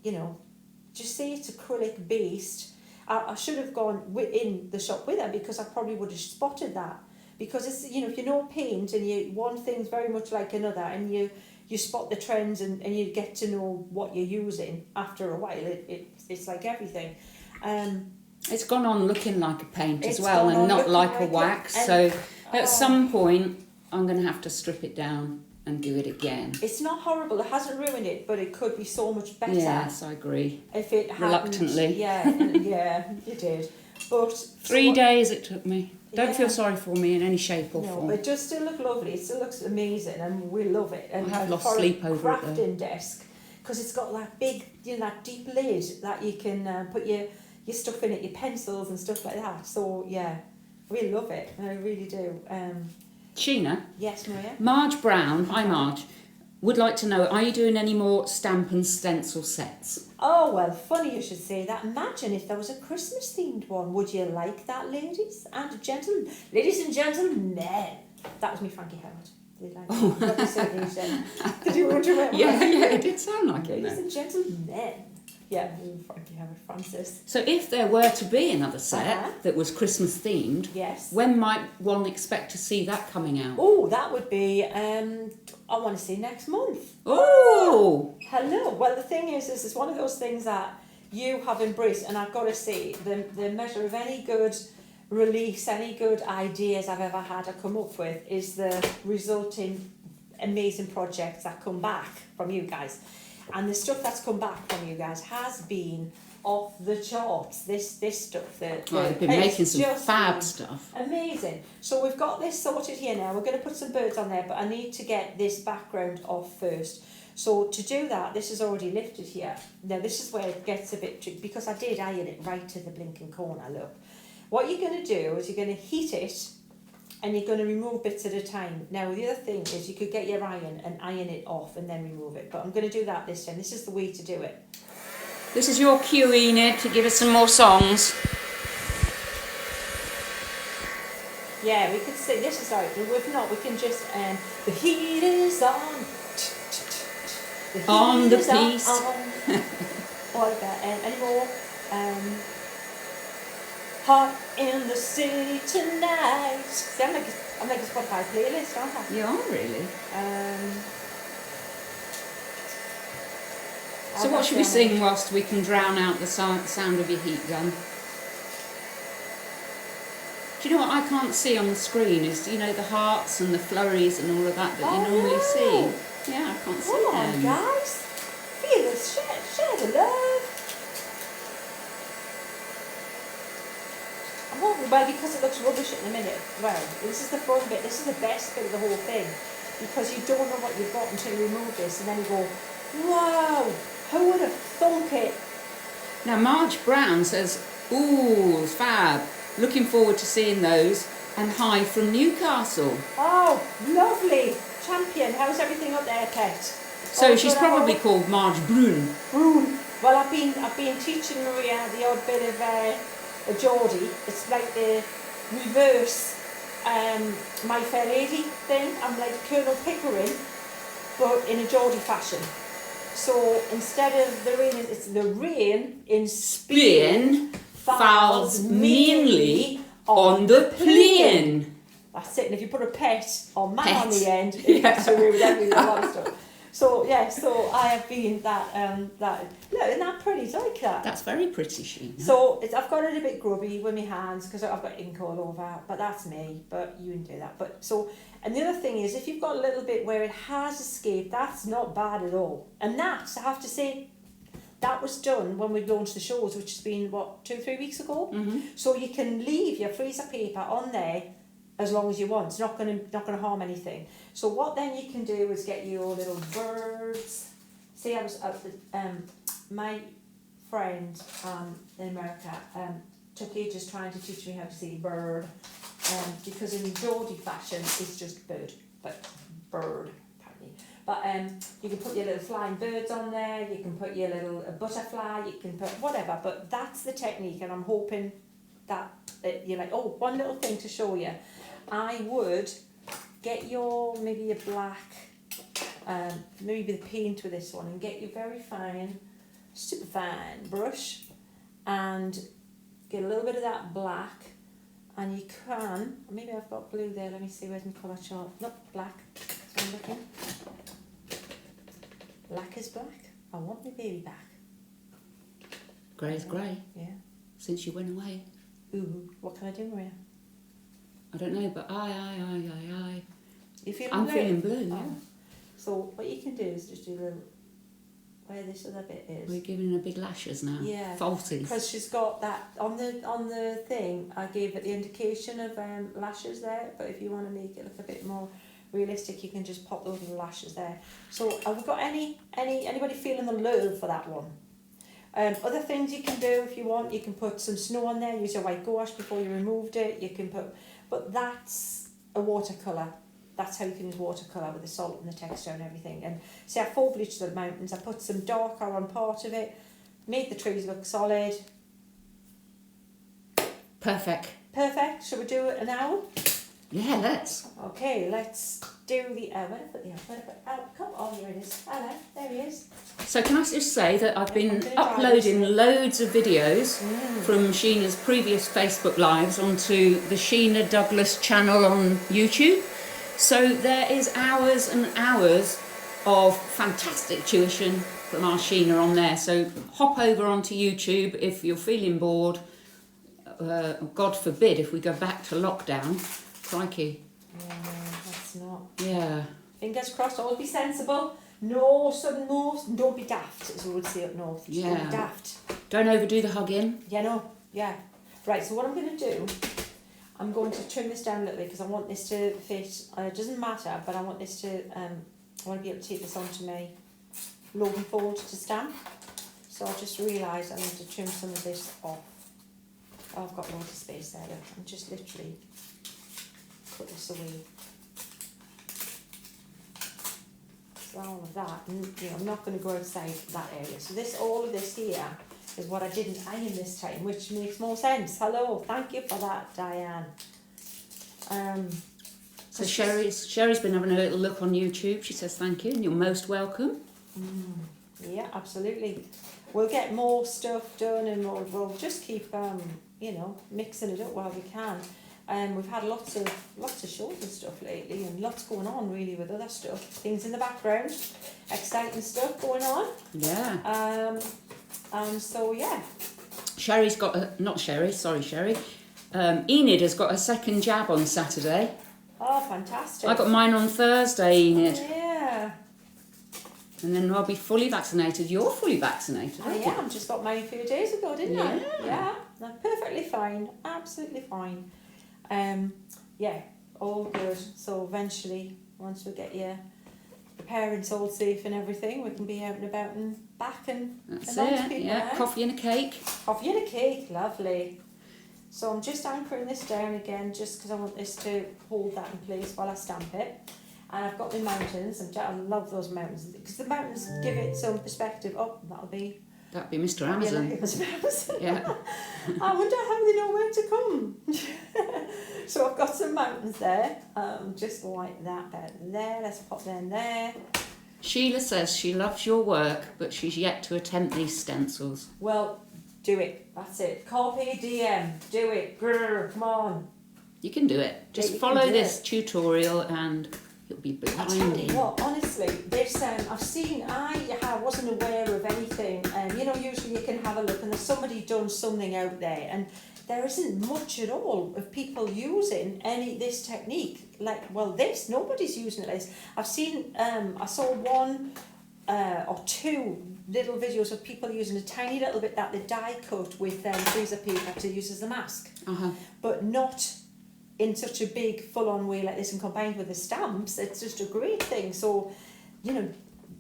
just say it's acrylic based. I should have gone in the shop with her, because I probably would have spotted that. Because it's, if you know paint and one thing's very much like another, and you spot the trends and you get to know what you're using after a while, it's like everything. It's gone on looking like a paint as well, and not like a wax. So at some point, I'm going to have to strip it down and do it again. It's not horrible. It hasn't ruined it, but it could be so much better. Yes, I agree. If it hadn't. Reluctantly. Yeah, you did. But 3 days it took me. Don't feel sorry for me in any shape or form. No, it does still look lovely. It still looks amazing, and we love it. And I have lost sleep over it, though. Crafting desk, because it's got that big, that deep lid that you can put your stuff in it, your pencils and stuff like that. So yeah, we love it. I really do. Sheena? Yes, Maria? Marge Brown, hi Marge, would like to know, are you doing any more stamp and stencil sets? Oh, well, funny you should say that. Imagine if there was a Christmas themed one. Would you like that, ladies and gentlemen? Ladies and gentlemen. That was me, Frankie Howard. Did you remember? Yeah, it did sound like it. Ladies and gentlemen. Yeah, Frankie Howard, Francis. So if there were to be another set that was Christmas themed, yes, when might one expect to see that coming out? Oh, that would be, I want to say next month. Oh! Hello. Well, the thing is, this is one of those things that you have embraced, and I've got to say, the measure of any good release any good ideas I've ever had or come up with is the resulting amazing projects that come back from you guys. And the stuff that's come back from you guys has been off the charts. This stuff. I've been making some fab stuff. Amazing. So we've got this sorted here now. We're going to put some birds on there, but I need to get this background off first. So to do that, this is already lifted here. Now this is where it gets a bit tricky, because I did iron it right to the blinking corner, look. What you're going to do is you're going to heat it, and you're going to remove bits at a time. Now the other thing is you could get your iron and iron it off and then remove it, but I'm going to do that this time. This is the way to do it. This is your cue, Enid, to give us some more songs. Yeah, we could sing. This is right. If not, we can just the heat is on. The heat on the is piece. On. What about any more? Hot in the city tonight. See, I'm like a Spotify playlist, aren't I? You are really. So what should we sing whilst we can drown out the sound of your heat gun? Do you know what I can't see on the screen is, you know, the hearts and the flurries and all of that you normally see. Yeah, I can't see them. Come on, guys. Feel us, share the love. I'm hoping, well, because it looks rubbish in a minute. Well, this is the fun bit. This is the best bit of the whole thing, because you don't know what you've got until you remove this, and then you go, wow, who would have thunk it? Now, Marge Brown says, ooh, fab. Looking forward to seeing those. And hi from Newcastle. Oh, lovely. Champion. How's everything up there, Pet? So she's probably called Marge Brune. Brune. Well, I've been teaching Maria the odd bit of a Geordie. It's like the reverse My Fair Lady thing. I'm like Colonel Pickering, but in a Geordie fashion. So instead of the rain, it's the rain in Spain falls mainly on the plain. That's it. And if you put a pet or man on the end, it gets away with everything, a lot of stuff. So yeah, so I have been that look, isn't that pretty? It's like that. That's very pretty, Sheena. So I've got it a bit grubby with my hands because I've got ink all over, but that's me. But you can do that. But so, and the other thing is, if you've got a little bit where it has escaped, that's not bad at all. And that, I have to say, that was done when we launched the shows, which has been what, 2-3 weeks ago. Mm-hmm. So you can leave your freezer paper on there as long as you want. It's not going to harm anything. So what then you can do is get your little birds. See, I was my friend in America took ages trying to teach me how to say bird, because in Geordie fashion it's just bird, but bird apparently. But you can put your little flying birds on there. You can put your little butterfly. You can put whatever. But that's the technique, and I'm hoping that you're like, oh, one little thing to show you. I would get your maybe a black, maybe the paint with this one, and get your very fine, super fine brush, and get a little bit of that black, and you can, maybe I've got blue there. Let me see, where's my colour chart? Not black. That's what I'm looking. Black is black. I want my baby back. Grey is grey. Yeah. Since you went away. Ooh, what can I do, Maria? I don't know, but I. You feeling I'm blue? feeling blue, yeah. Oh. So what you can do is just do a little, where this other bit is. We're giving her big lashes now. Yeah. Falsies. Because she's got that on the thing. I gave it the indication of lashes there, but if you want to make it look a bit more realistic, you can just pop those little lashes there. So have we got anybody feeling the love for that one? Other things you can do if you want, you can put some snow on there, use your white gouache before you removed it. You can put, but that's a watercolour. That's how you can use watercolour with the salt and the texture and everything. And see, I full bleached the mountains. I put some darker on part of it, made the trees look solid. Perfect. Perfect. Shall we do it now? Yeah, let's. Okay, let's do the. Come on, here it is. Hello, there he is. So can I just say that I've been uploading loads of videos from Sheena's previous Facebook Lives onto the Sheena Douglass channel on YouTube. So there is hours and hours of fantastic tuition from our Sheena on there. So hop over onto YouTube if you're feeling bored God forbid, if we go back to lockdown, crikey. Yeah, no, that's not. Yeah. Fingers crossed, all be sensible. No sudden moves, and don't be daft, as we would say up north. Just don't be daft. Don't overdo the hugging. Yeah, no, yeah. Right, so what I'm going to do, I'm going to trim this down a little bit because I want this to fit. It doesn't matter, but I want this to, I want to be able to take this onto my load and fold to stamp. So I just realised I need to trim some of this off. Oh, I've got loads of space there, look. I'm just literally cut this away. So all of that, and you know, I'm not going to go outside that area. So this, all of this here is what I didn't iron this time, which makes more sense. Hello, thank you for that, Diane. So Sherry's been having a little look on YouTube. She says thank you, and you're most welcome. Yeah, absolutely. We'll get more stuff done, and we'll just keep you know, mixing it up while we can. We've had lots of shows and stuff lately, and lots going on really with other stuff, things in the background, exciting stuff going on. Yeah. So yeah. Sherry's got not Sherry, sorry Sherry. Enid has got a second jab on Saturday. Oh, fantastic! I got mine on Thursday, Enid. Yeah. And then I'll be fully vaccinated. You're fully vaccinated, aren't you? I am. Just got mine a few days ago, didn't I? Yeah. Yeah. I'm perfectly fine. Absolutely fine. Yeah, all good. So eventually, once we get the parents all safe and everything, we can be out and about and back and That's amongst it. people. Yeah, coffee and a cake. Coffee and a cake, lovely. So I'm just anchoring this down again, just because I want this to hold that in place while I stamp it. And I've got the mountains. I love those mountains because the mountains give it some perspective. Oh, that'd be Mr. Amazon. Yeah. I wonder how they know where to come. So I've got some mountains there, just like that there. Let's pop them there. Sheila says she loves your work, but she's yet to attempt these stencils. Well, do it. That's it. Carpe diem. Do it. Grr, come on. You can do it. Just follow this tutorial and it'll be blinding. What, honestly, this I wasn't aware of anything. You know, usually you can have a look and there's somebody done something out there, and there isn't much at all of people using this technique. Nobody's using it like this. I've seen, I saw one or two little videos of people using a tiny little bit that they die cut with freezer paper to use as a mask, but not in such a big full-on way like this, and combined with the stamps, it's just a great thing. So, you know,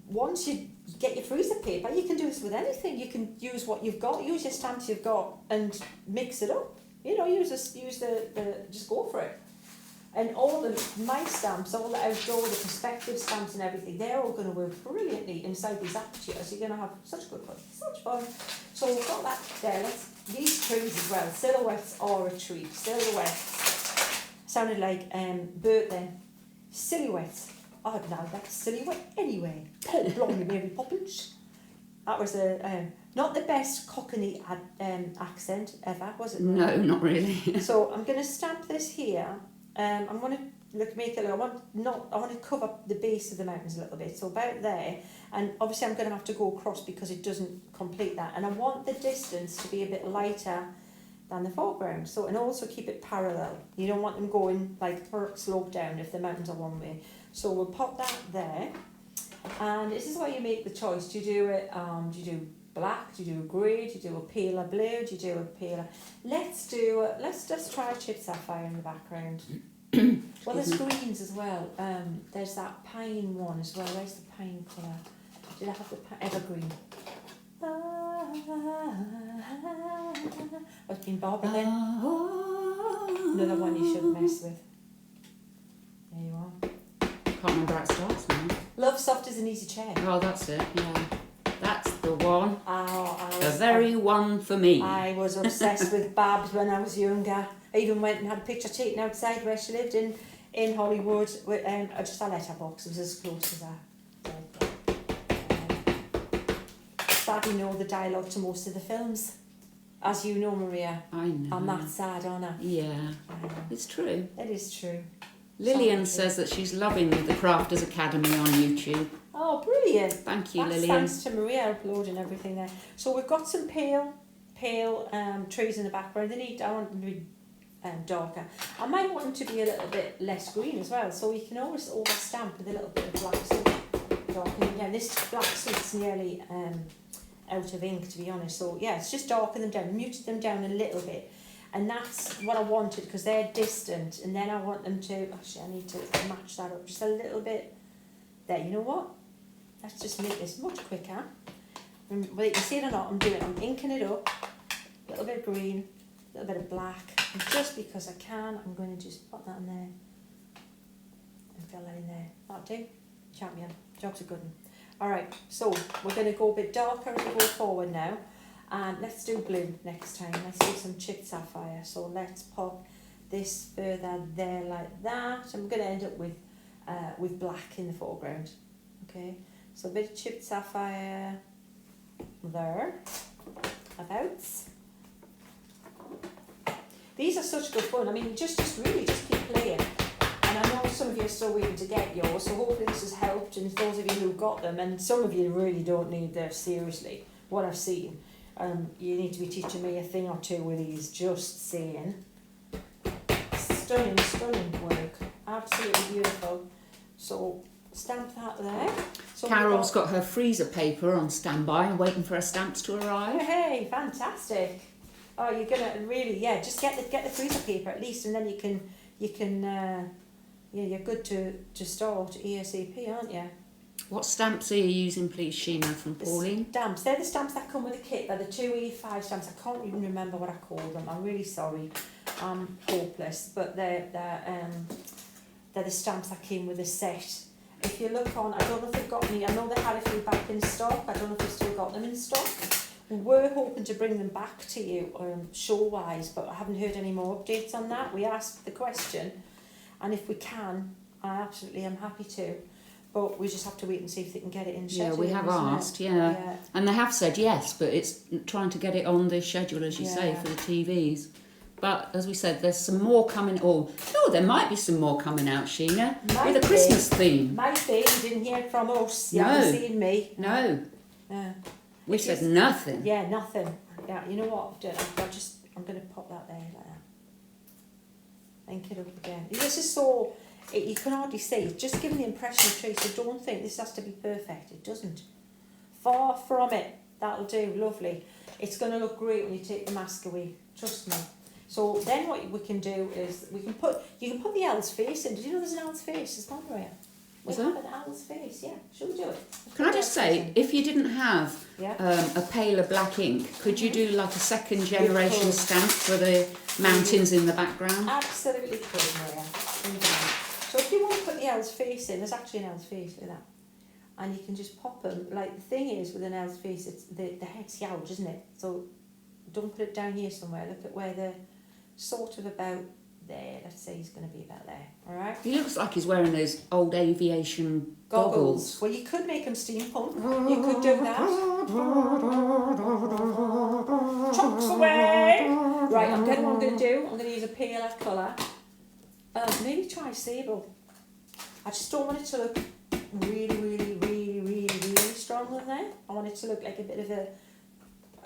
once you get your freezer paper, you can do this with anything. You can use what you've got, use your stamps you've got, and mix it up. You know, just go for it. And all my stamps, all the outdoor, the perspective stamps and everything, they're all going to work brilliantly inside these apertures. You're going to have such good fun, such fun. So we've got that there. These trees as well. Silhouettes are a treat. Silhouettes. Sounded like Bert then. Silhouettes. Oh, now that's silhouette anyway. Oh, blimey, Mary Poppins. That was not the best Cockney accent ever, was it? No, not really. So I'm going to stamp this here. I'm going to make it. I want to cover the base of the mountains a little bit. So about there, and obviously I'm going to have to go across because it doesn't complete that. And I want the distance to be a bit lighter than the foreground. So, and also keep it parallel. You don't want them going like slope down if the mountains are one way. So we'll pop that there. And this is where you make the choice. Do you do it? Do you do black? Do you do a grey? Do you do a paler blue? Do you do a paler? Let's just try a chip sapphire in the background. Well, there's greens as well. There's that pine one as well. Where's the pine colour? Did I have the evergreen? What's been Barbara then? Another one you shouldn't mess with. There you are. Can't remember how it starts now. Love soft as an easy chair. Oh, that's it, yeah. That's the one. Oh, the very one for me. I was obsessed with Babs when I was younger. I even went and had a picture taken outside where she lived in Hollywood. With, just a letterbox. It was as close as I sadly know the dialogue to most of the films. As you know, Maria. I know. I'm that sad, aren't I? Yeah. It's true. It is true. Lillian says that she's loving the Crafters Academy on YouTube. Oh, brilliant. Thank you, That's Lillian. thanks to Maria uploading everything there. So we've got some pale pale trees in the background. I want them to be darker. I might want them to be a little bit less green as well, so you can always overstamp with a little bit of black soot. Darkening down. This black soot's nearly out of ink, to be honest. So yeah, it's just darken them down, muted them down a little bit. And that's what I wanted, because they're distant, and then I want them to, actually I need to match that up just a little bit. There, you know what? Let's just make this much quicker. And whether you can see it or not, I'm inking it up, a little bit of green, a little bit of black, and just because I can, I'm going to just put that in there, and fill that in there. That'll do. Champion. Job's a good one. Alright, so we're going to go a bit darker as we go forward now. And let's do blue next time. Let's do some chipped sapphire. So let's pop this further there like that. I'm going to end up with black in the foreground. Okay, so a bit of chipped sapphire there. Abouts. These are such good fun. I mean, just really just keep playing. And I know some of you are still waiting to get yours, so hopefully this has helped. And those of you who got them, and some of you really don't need theirs seriously, what I've seen. You need to be teaching me a thing or two with these, just saying. Stunning work. Absolutely beautiful. So, stamp that there. So Carol's got her freezer paper on standby and waiting for her stamps to arrive. Oh, hey, fantastic. Oh, you're going to really, yeah, just get the freezer paper at least, and then you can you're good to start ASAP, aren't you? What stamps are you using, please, Sheena, from Pauline? Stamps. They're the stamps that come with the kit. They're the 2E5 stamps. I can't even remember what I call them. I'm really sorry. I'm hopeless. But they're the stamps that came with the set. If you look on, I don't know if they've got any. I know they had a few back in stock. I don't know if they've still got them in stock. We were hoping to bring them back to you show-wise, but I haven't heard any more updates on that. We asked the question, and if we can, I absolutely am happy to. But we just have to wait and see if they can get it in schedule. Yeah, we have asked, yeah. And they have said yes, but it's trying to get it on the schedule, as you say, for the TVs. But as we said, there's some more coming. Oh, there might be some more coming out, Sheena, with a Christmas theme. Might be. You didn't hear it from us. You haven't seen me. No. We said nothing. Yeah, nothing. Yeah, you know what? I'm going to pop that there like that. Ink it up again. This is so. You can hardly see. It's just giving the impression of tree, so don't think this has to be perfect. It doesn't. Far from it. That'll do. Lovely. It's going to look great when you take the mask away. Trust me. So then what we can do is you can put the owl's face in. Did you know there's an owl's face as well, Maria? We have an owl's face, yeah. Shall we do it? Can I just say, if you didn't have a paler black ink, could you do like a second generation stamp for the mountains in the background? Absolutely could, Maria. So if you want to put the owl's face in, there's actually an owl's face with that. And you can just pop them. Like, the thing is with an owl's face, it's the head's huge, isn't it? So don't put it down here somewhere. Look at where the sort of about there. Let's say he's going to be about there. All right. He looks like he's wearing those old aviation goggles. Well, you could make him steampunk. You could do that. Chunks away. Right. I'm going to use a paler colour. Maybe try sable. I just don't want it to look really strong on there. I want it to look like a bit of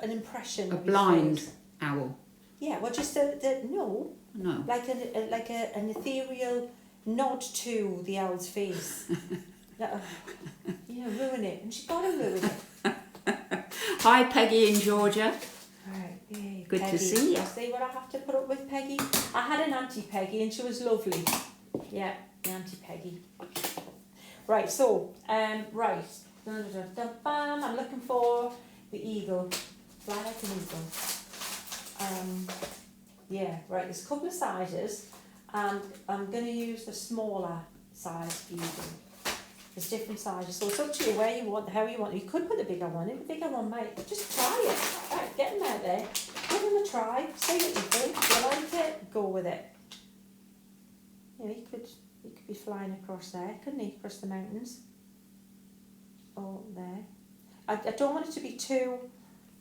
an impression. A blind owl. Yeah, well, just no, like an ethereal nod to the owl's face. Ruin it, and she's got to ruin it. Hi, Peggy in Georgia. Right, yay, good Peggy. to see you. See what I have to put up with, Peggy? I had an Auntie Peggy, and she was lovely. Yeah, the Auntie Peggy. Right, so right. I'm looking for the eagle. Fly like an eagle. Right, there's a couple of sizes, and I'm going to use the smaller size eagle. There's different sizes, so it's up to you how you want. You could put the bigger one in. The bigger one might. Just try it. Right, get them out there. Give them a try. See what you think. If you like it, go with it. He could be flying across there, couldn't he? Across the mountains. Oh, there. I don't want it to be too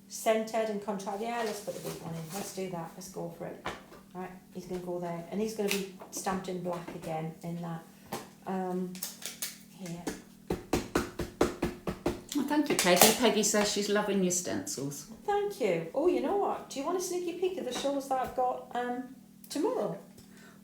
centred and contrived. Yeah, let's put the big one in. Let's do that. Let's go for it. Right, he's going to go there, and he's going to be stamped in black again in that. Here. Well, thank you, Peggy. Peggy says she's loving your stencils. Thank you. Oh, you know what? Do you want a sneaky peek of the shows that I've got tomorrow?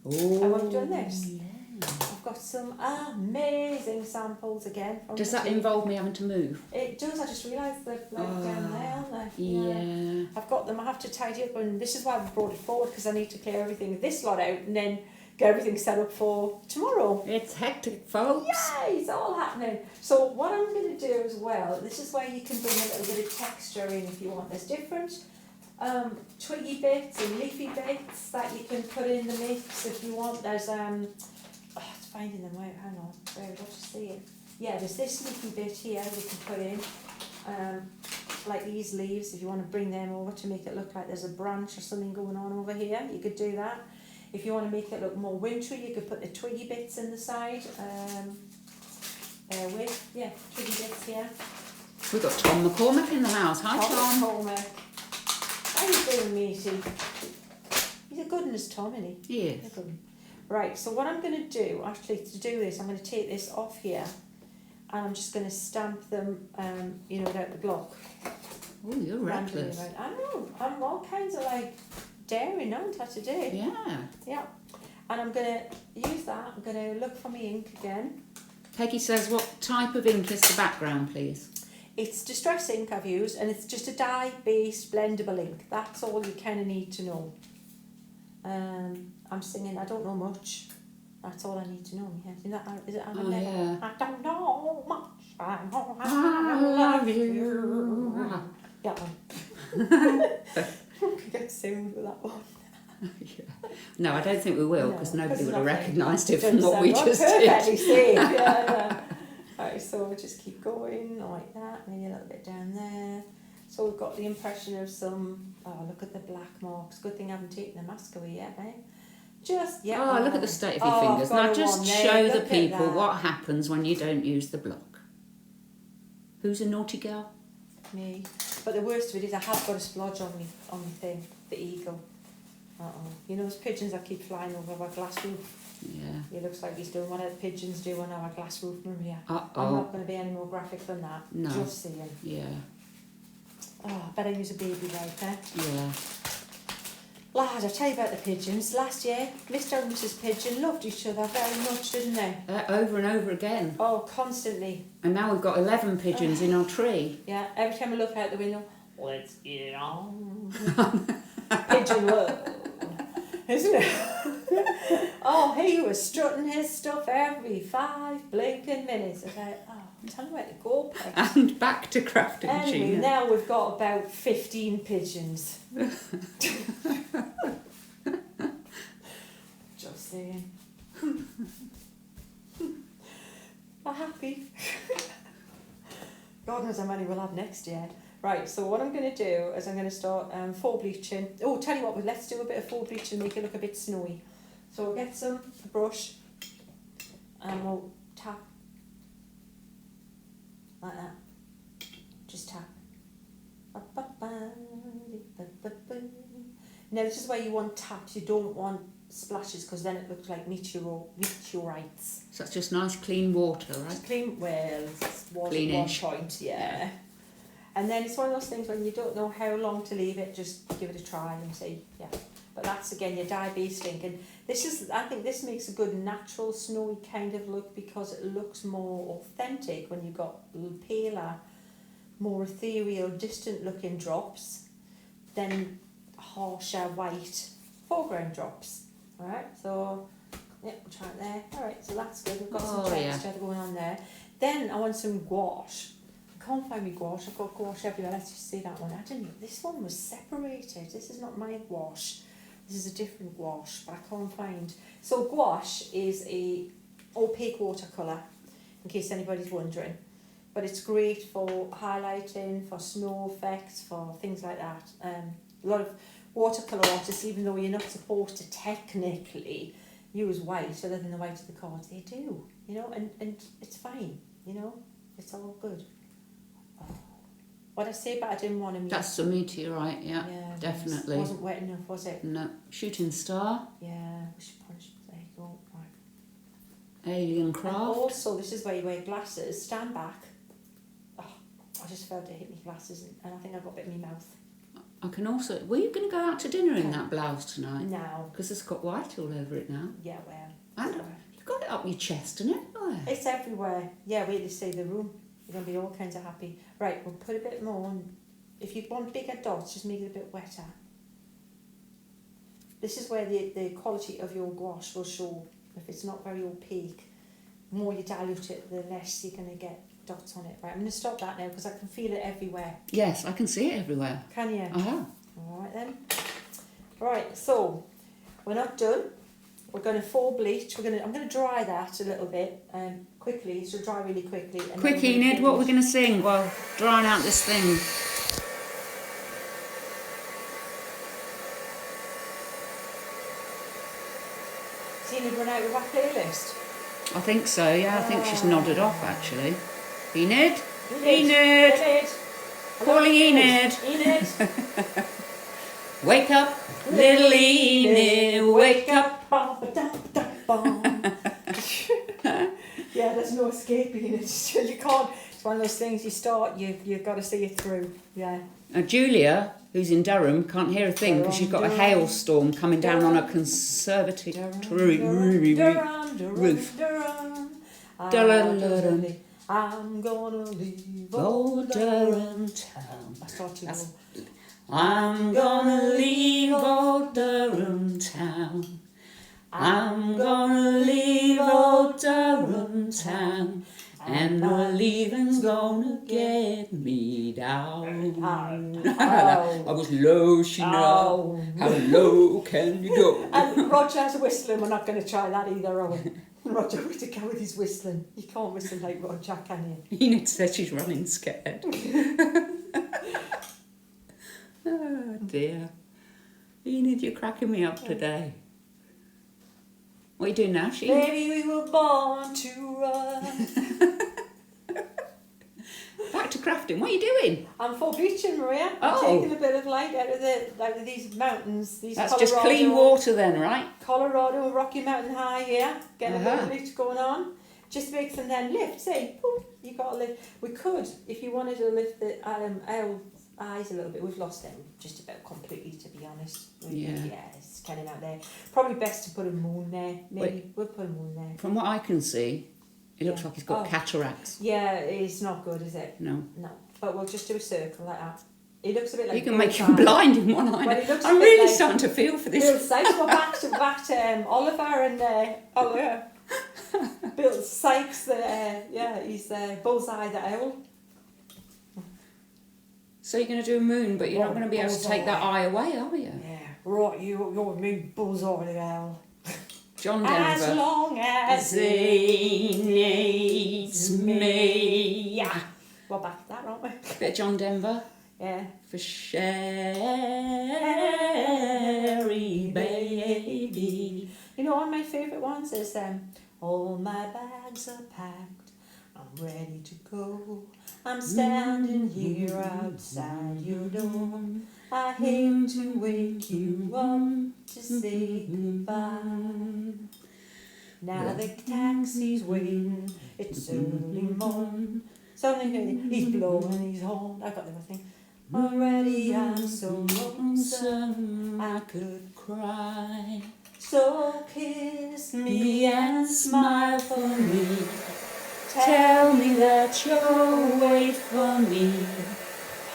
Oh, I want to do this. yeah. I've got some amazing samples again. From Does the that team. involve me having to move? It does. I just realised they're down there, aren't they? Yeah. I've got them. I have to tidy up, and this is why I've brought it forward, because I need to clear everything, this lot out, and then get everything set up for tomorrow. It's hectic, folks. Yay! It's all happening. So what I'm going to do as well, this is where you can bring a little bit of texture in if you want. There's different twiggy bits and leafy bits that you can put in the mix if you want. There's it's finding them out. Hang on, where did I just see it? Yeah, there's this leafy bit here we can put in, like these leaves. If you want to bring them over to make it look like there's a branch or something going on over here, you could do that. If you want to make it look more wintry, you could put the twiggy bits in the side. Twiggy bits here. We've got Tom McCormick in the house. Hi, Tom. McCormick. How you doing, matey? He's a good one, is Tom, isn't he? He is. He's a good one. Right, so what I'm going to do, actually, to do this, I'm going to take this off here, and I'm just going to stamp them, without the block. Oh, you're reckless. Right. I know. I'm all kinds of like daring, aren't I, today? Yeah. Yeah. And I'm going to use that. I'm going to look for my ink again. Peggy says, what type of ink is the background, please? It's Distress ink I've used, and it's just a dye-based blendable ink. That's all you kind of need to know. I'm singing, I don't know much. That's all I need to know. Is it Anna Lennox? Yeah. I don't know much. I know I love you. That one. We could get sued with that one. Yeah. No, I don't think we will, because No, nobody would have nothing. recognised it It from what we just did. Perfectly safe. Yeah. Right, so we'll just keep going like that, maybe a little bit down there. So we've got the impression of some, look at the black marks. Good thing I haven't taken the mask away yet, eh? Look at the state of your fingers. Now just show the people what happens when you don't use the block. Who's a naughty girl? Me. But the worst of it is I have got a splodge on me thing, the eagle. You know those pigeons that keep flying over our glass roof? Yeah. It looks like he's doing what the pigeons do on our glass roof, Maria. Uh-oh. I'm not going to be any more graphic than that. No. Just saying. Yeah. Oh, I better use a baby wiper. Yeah. Lad, I'll tell you about the pigeons. Last year, Mr. and Mrs. Pigeon loved each other very much, didn't they? Over and over again. Oh, constantly. And now we've got 11 pigeons in our tree. Yeah, every time I look out the window, let's get on. Pigeon world. Isn't it? Oh, he was strutting his stuff every 5 blinking minutes. I was like, I'm telling you where to go, Peg. And back to crafting, Anyway, Sheena. now we've got about 15 pigeons. Just saying. I'm happy. God knows how many we'll have next year. Right, so what I'm going to do is I'm going to start faux bleaching. Oh, tell you what, let's do a bit of faux bleaching, make it look a bit snowy. So we'll get some brush and we'll tap like that. Just tap. Now this is where you want taps, you don't want splashes, because then it looks like meteorites. So it's just nice clean water, right? It's clean, well, it's water at one Cleanish. point, yeah. And then it's one of those things when you don't know how long to leave it, just give it a try and see, yeah. But that's again your dye-based ink, and I think this makes a good natural snowy kind of look, because it looks more authentic when you've got paler, more ethereal, distant looking drops than harsher white foreground drops. Alright, so yeah, we'll try it there. Alright, so that's good. We've got some texture going on there. Then I want some gouache. I can't find my gouache. I've got gouache everywhere. Let's just see that one. This one was separated. This is not my gouache. This is a different gouache, but I can't find. So gouache is a opaque watercolour, in case anybody's wondering. But it's great for highlighting, for snow effects, for things like that. A lot of watercolour artists, even though you're not supposed to technically use white other than the white of the cards, they do, you know, and it's fine, you know, it's all good. Oh. What I say, but I didn't want to meet. That's a meteorite, yeah, definitely. It wasn't wet enough, was it? No. Shooting star. Yeah, we should polish. There you go. Right. Alien craft. And also, this is where you wear glasses. Stand back. Oh, I just felt it hit me glasses, and I think I got a bit in my mouth. I can also... Were you going to go out to dinner in that blouse tonight? No. Because it's got white all over it now. Yeah, well. And you've got it up your chest and everywhere. It's everywhere. Yeah, wait to see the room. You're going to be all kinds of happy. Right, we'll put a bit more on. If you want bigger dots, just make it a bit wetter. This is where the quality of your gouache will show. If it's not very opaque, the more you dilute it, the less you're going to get dots on it. Right, I'm going to stop that now because I can feel it everywhere. Yes, I can see it everywhere. Can you? Uh-huh. All right then. Right, so we're not done. We're going to full bleach. I'm going to dry that a little bit quickly. So dry really quickly. And Quick, Enid, what are we going to sing while drying out this thing? Enid run out with our playlist. I think so, yeah. I think she's nodded off, actually. Enid? Enid! Enid! Calling Enid! Enid! Wake up, little Enid, wake up. Yeah, there's no escaping it. You can't. It's one of those things you start, you've got to see it through. Yeah. Julia, who's in Durham, can't hear a thing because she's got a hailstorm coming down on a conservatory roof. I'm gonna leave old Durham town. I start to go. I'm gonna leave old Durham town. I'm gonna leave old Durham town. And my leaving's gonna get me down. I was low, Sheena. How low can you go? And Roger's whistling. We're not going to try that either, are we? Roger, where'd he go with his whistling? You can't whistle like Roger, can you? Enid said she's running scared. Oh dear. Enid, you're cracking me up today. What are you doing now, Sheena? Baby, we were born to run. Back to crafting. What are you doing? I'm for bleaching, Maria. I'm taking a bit of light out of these mountains. That's just clean water then, right? Colorado, Rocky Mountain High, yeah. Getting a bit of bleach going on. Just makes them then lift. See, boom, you got to lift. We could, if you wanted to lift the eyes a little bit. We've lost them just about completely, to be honest. Yeah, it's kind of out there. Probably best to put a moon there. Maybe we'll put a moon there. From what I can see, it looks like he's got cataracts. Yeah, it's not good, is it? No. But we'll just do a circle like that. It looks a bit like... You can make him blind in one eye. Well, I'm really starting to feel for this. Bill Sykes, we're back to Oliver and Bill Sykes, he's Bullseye the Owl. So you're going to do a moon, but you're not going to be able to take that eye away, are you? Yeah, right, you're me Bullseye the Owl. John Denver. As long as he needs me. Yeah. We're back to that, aren't we? Bit of John Denver. Yeah. For Sherry, baby. You know, one of my favourite ones is all my bags are packed, I'm ready to go. I'm standing here outside your door. I hate to wake you up to say goodbye. Now the taxi's waiting, it's early morn. Something, he's blowing his horn. I've got the other thing. Already I'm so lonesome I could cry. So kiss me and smile for me. Tell me that you'll wait for me.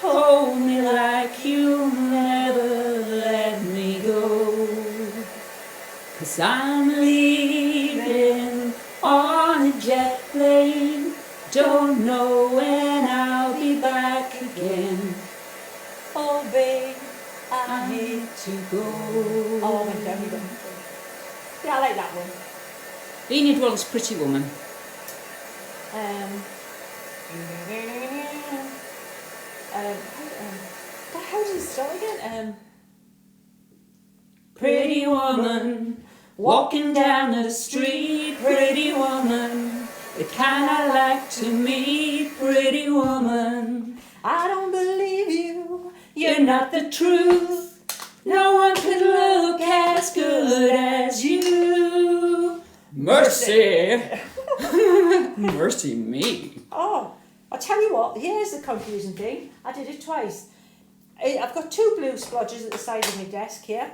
Hold me like you'll never let me go. 'Cause I'm leaving on a jet plane. Don't know when I'll be back again. Oh babe, I hate to go. Oh, my God, you got me. Yeah, I like that one. Enid wants Pretty Woman. How does it start again? Pretty woman, walking down the street. Pretty woman, the kind I like to meet. Pretty woman, I don't believe you. You're not the truth. No one could look as good as you. Mercy. Mercy me. Oh, I'll tell you what, here's the confusing thing. I did it twice. I've got 2 blue splodges at the side of my desk here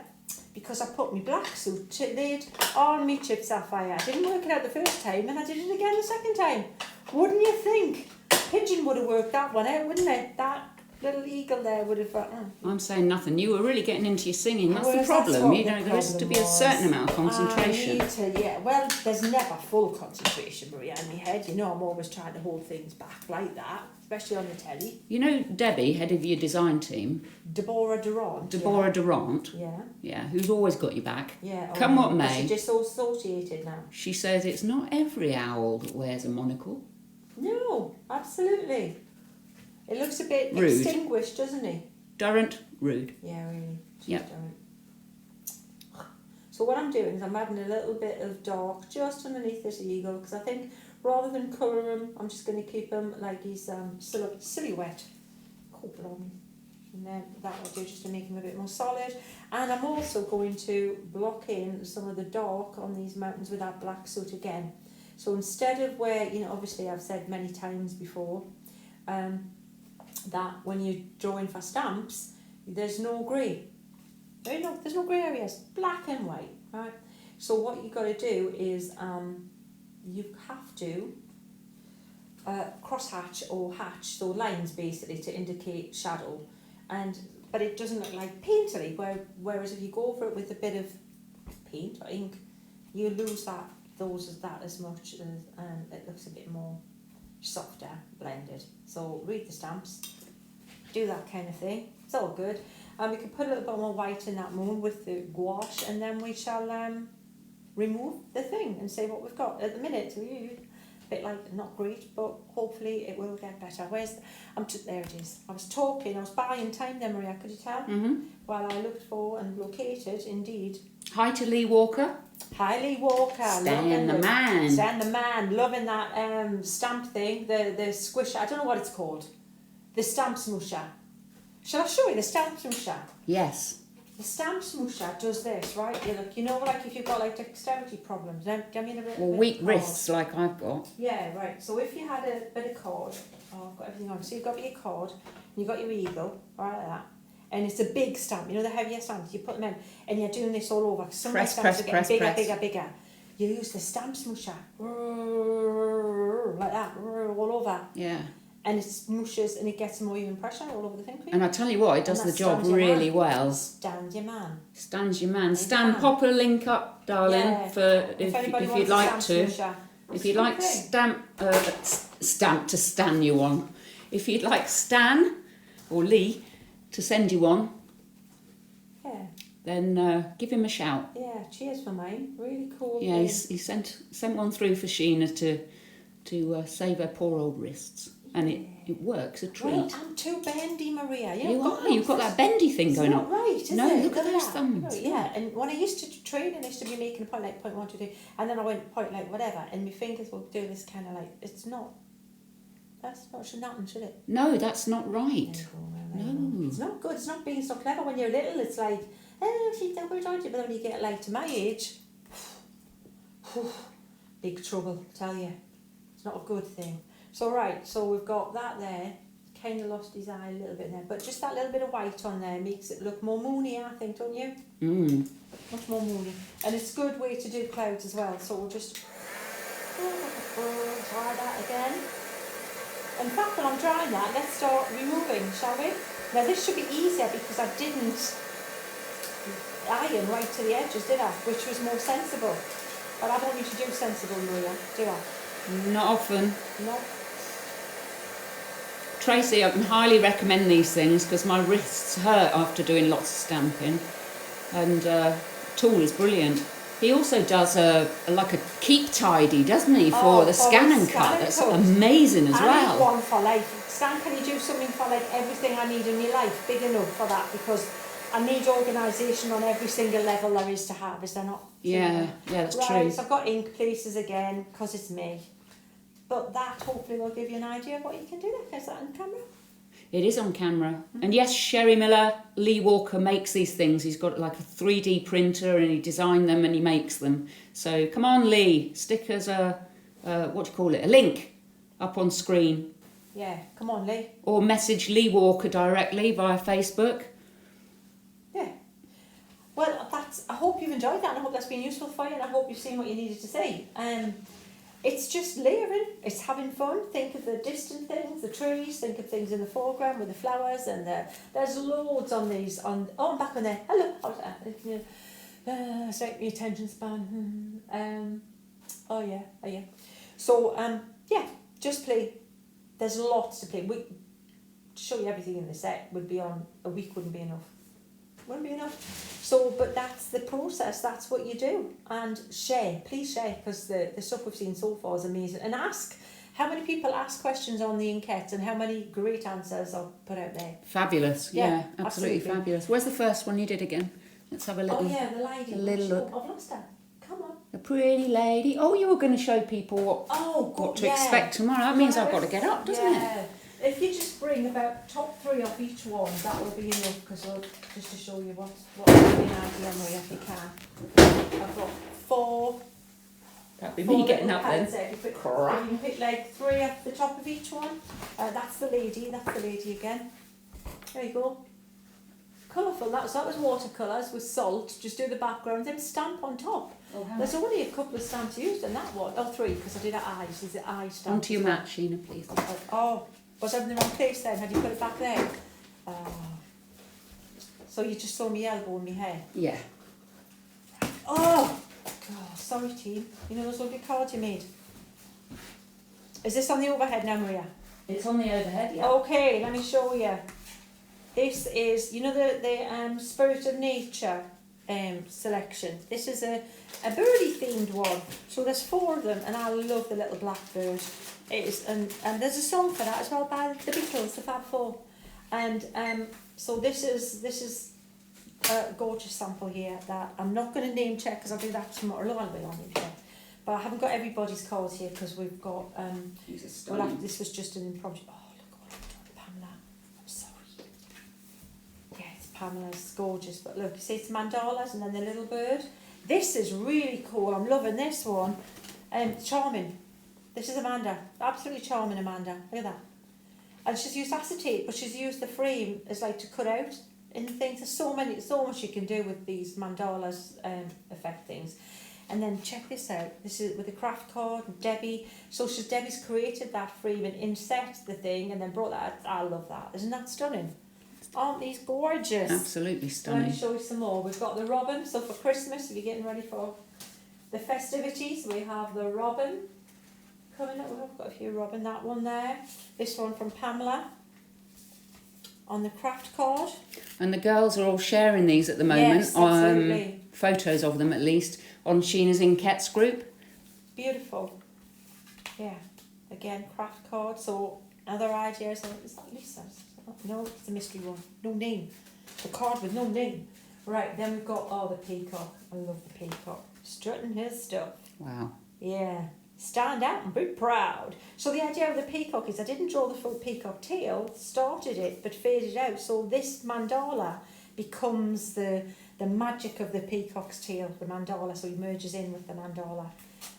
because I put my black suit lid on my chipped sapphire. I didn't work it out the first time and I did it again the second time. Wouldn't you think? Pigeon would have worked that one out, wouldn't it? That little eagle there would have... I'm saying nothing. You were really getting into your singing. That's the Well, problem. what You the know, there has to problem be a certain was. amount of concentration. I need to, yeah. Well, there's never full concentration, Maria, in my head. You know, I'm always trying to hold things back like that, especially on the telly. You know Debbie, head of your design team, Deborah Durant. Durant, Yeah. who's always got your back. Yeah. Come what may. She's just so associated now. She says it's not every owl that wears a monocle. No, absolutely. It looks a bit Rude. extinguished, doesn't it? Durant, rude. Yeah, really. Yep. So what I'm doing is I'm adding a little bit of dark just underneath this eagle because I think rather than colour him, I'm just going to keep him like he's silhouette. Oh, blimey. And then that will do just to make him a bit more solid. And I'm also going to block in some of the dark on these mountains with that black soot again. So instead of where, you know, obviously I've said many times before, that when you're drawing for stamps, there's no grey. There's no grey areas, black and white, right? So what you've got to do is you have to cross-hatch or hatch, so lines basically to indicate shadow, but it doesn't look like painterly, whereas if you go over it with a bit of paint or ink, you lose that as much, and it looks a bit more softer, blended. So read the stamps, do that kind of thing. It's all good. And we can put a little bit more white in that moon with the gouache, and then we shall remove the thing and see what we've got. At the minute, a bit like not great, but hopefully it will get better. There it is. I was buying time there, Maria, could you tell? Mm-hmm. While I looked for and located, indeed. Hi to Lee Walker. Hi, Lee Walker. Stan the man. Stan the man. Loving that stamp thing, the squisher. I don't know what it's called. The stamp smoosher. Shall I show you the stamp smoosher? Yes. The stamp smoosher does this, right? You know, like if you've got like dexterity problems, give me a bit. Or weak wrists like I've got. Yeah, right. So if you had a bit of cord, I've got everything on. So you've got your cord, and you've got your eagle, right like that. And it's a big stamp, you know the heavier stamps, you put them in, and you're doing this all over. Some Press, stamps are getting press. bigger. You use the stamp smoosher, like that, all over. Yeah. And it smooshes and it gets more even pressure all over the thing for you. And I tell you what, it does the job really well. Stand your man. Stands your man. Stan, pop a link up, darling, for if you'd like to. If you'd like stamp to stan you on. If you'd like Stan or Lee to send you one, then give him a shout. Yeah, cheers for mine. Really cool. Yeah, he sent one through for Sheena to save her poor old wrists. And it works a treat. Well, I'm too bendy, Maria. You've got that bendy thing going on. It's not right, is it? No, look at those thumbs. Yeah, and when I used to train, I used to be making a point like 0.123, and then I went point like whatever, and my fingers will do this kind of like, should happen, should it? No, that's not right. No. It's not good. It's not being so clever when you're little. It's like, she's never told you, but then when you get like to my age, big trouble, I tell you. It's not a good thing. So we've got that there. Kind of lost his eye a little bit there, but just that little bit of white on there makes it look more moony, I think, don't you? Much more moony. And it's a good way to do clouds as well. So we'll just try that again. In fact, when I'm trying that, let's start removing, shall we? Now this should be easier because I didn't iron right to the edges, did I? Which was more sensible. But I want you to do sensible, Maria, do I? Not often. No. Tracy, I can highly recommend these things because my wrists hurt after doing lots of stamping, and tool is brilliant. He also does a keep tidy, doesn't he, for the scan and cut? That's amazing as well. I need one for life. Stan, can you do something for like everything I need in my life, big enough for that? Because I need organisation on every single level there is to have, is there not? Yeah, that's true. So I've got ink places again because it's me. But that hopefully will give you an idea of what you can do there. Is that on camera? It is on camera. And yes, Sherry Miller, Lee Walker makes these things. He's got like a 3D printer and he designed them and he makes them. So come on, Lee, stick us a link up on screen. Yeah, come on, Lee. Or message Lee Walker directly via Facebook. Yeah. Well, I hope you've enjoyed that, and I hope that's been useful for you, and I hope you've seen what you needed to see. It's just layering, it's having fun. Think of the distant things, the trees, think of things in the foreground with the flowers, and there's loads on these. I'm back on there. Hello. Straight my attention span. Oh yeah. So, just play. There's lots to play. To show you everything in the set would be on a week, wouldn't be enough. So, but that's the process, that's what you do. And please share, because the stuff we've seen so far is amazing. And ask, how many people ask questions on the Inkets, and how many great answers are put out there. Fabulous, yeah, absolutely fabulous. Where's the first one you did again? Let's have a little. Oh yeah, the lady. A little look. I've lost her. Come on. A pretty lady. Oh, you were going to show people what to expect tomorrow. That means I've got to get up, doesn't it? If you just bring about top 3 off each one, that will be enough, because just to show you what would be an idea, if you can. I've got 4. That'd be me getting up then. You can pick like 3 off the top of each one. That's the lady again. There you go. Colourful, that was watercolours with salt. Just do the background, then stamp on top. There's only a couple of stamps used in that one. 3, because I did eyes. There's the eye stamp. Onto your mat, Sheena, please. Was I in the wrong place then? Had you put it back there? So you just saw me elbow in my hair? Yeah. Oh! God, sorry team. You know those lovely cards you made? Is this on the overhead now, Maria? It's on the overhead, yeah. Okay, let me show you. This is, the Spirit of Nature selection. This is a birdie themed one. So there's 4 of them, and I love the little blackbird. It is, and there's a song for that as well by the Beatles, the Fab Four. And so this is a gorgeous sample here that I'm not going to name check, because I'll do that tomorrow. No, I will name check. But I haven't got everybody's cards here, because we've got this was just an impromptu. Oh, look what I've done, Pamela. I'm sorry. Yeah, it's Pamela's, it's gorgeous. But look, you see it's mandalas and then the little bird. This is really cool. I'm loving this one. Charming. This is Amanda. Absolutely charming, Amanda. Look at that. And she's used acetate, but she's used the frame as like to cut out in things. There's so much you can do with these mandalas effect things. And then check this out. This is with the craft card, Debbie. So Debbie's created that frame and inset the thing and then brought that. I love that. Isn't that stunning? Aren't these gorgeous? Absolutely stunning. Let me show you some more. We've got the robin. So for Christmas, if you're getting ready for the festivities, we have the robin coming up. We've got a few robin. That one there. This one from Pamela on the craft card. And the girls are all sharing these at the moment. Yes, absolutely. Photos of them at least on Sheena's Inkets group. Beautiful. Yeah. Again, craft card. So other ideas. Is that Lisa's? No, it's a mystery one. No name. The card with no name. Right, then we've got, the peacock. I love the peacock. Strutting his stuff. Wow. Yeah. Stand out and be proud. So the idea of the peacock is I didn't draw the full peacock tail, started it, but faded out. So this mandala becomes the magic of the peacock's tail, the mandala. So he merges in with the mandala.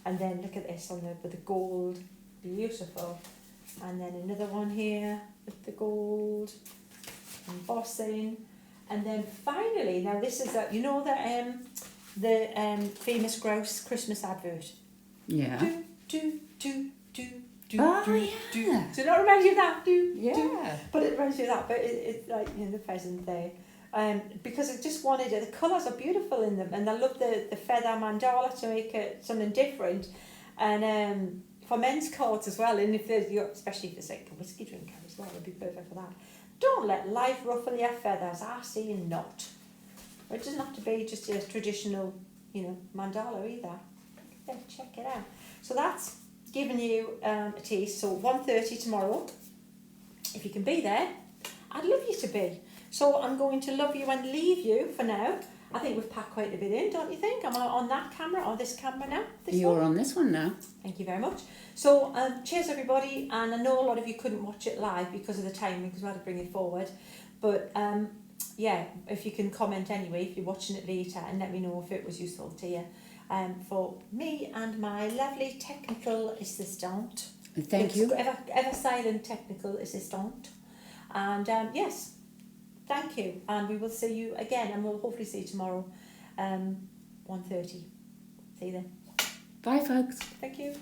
And then look at this with the gold. Beautiful. And then another one here with the gold embossing. And then finally, now this is the famous grouse Christmas advert. Yeah. Do. Oh, do, yeah. do. So that reminds you of that? Yeah. But it reminds you of that. But it's like the pheasant there. Because I just wanted it. The colours are beautiful in them, and I love the feather mandala to make it something different. And for men's cards as well, and especially if it's like a whiskey drinker as well, it'd be perfect for that. Don't let life ruffle your feathers. I see not. It doesn't have to be just a traditional, mandala either. Yeah, check it out. So that's giving you a taste. So 1:30 tomorrow. If you can be there, I'd love you to be. So I'm going to love you and leave you for now. I think we've packed quite a bit in, don't you think? Am I on that camera or this camera now? You're on this one now. Thank you very much. So cheers everybody, and I know a lot of you couldn't watch it live because of the timing, because we had to bring it forward. But if you can comment anyway, if you're watching it later, and let me know if it was useful to you. For me and my lovely technical assistant. Thank you. Ever silent technical assistant. And yes, thank you. And we will see you again, and we'll hopefully see you tomorrow, 1:30. See you then. Bye, folks. Thank you.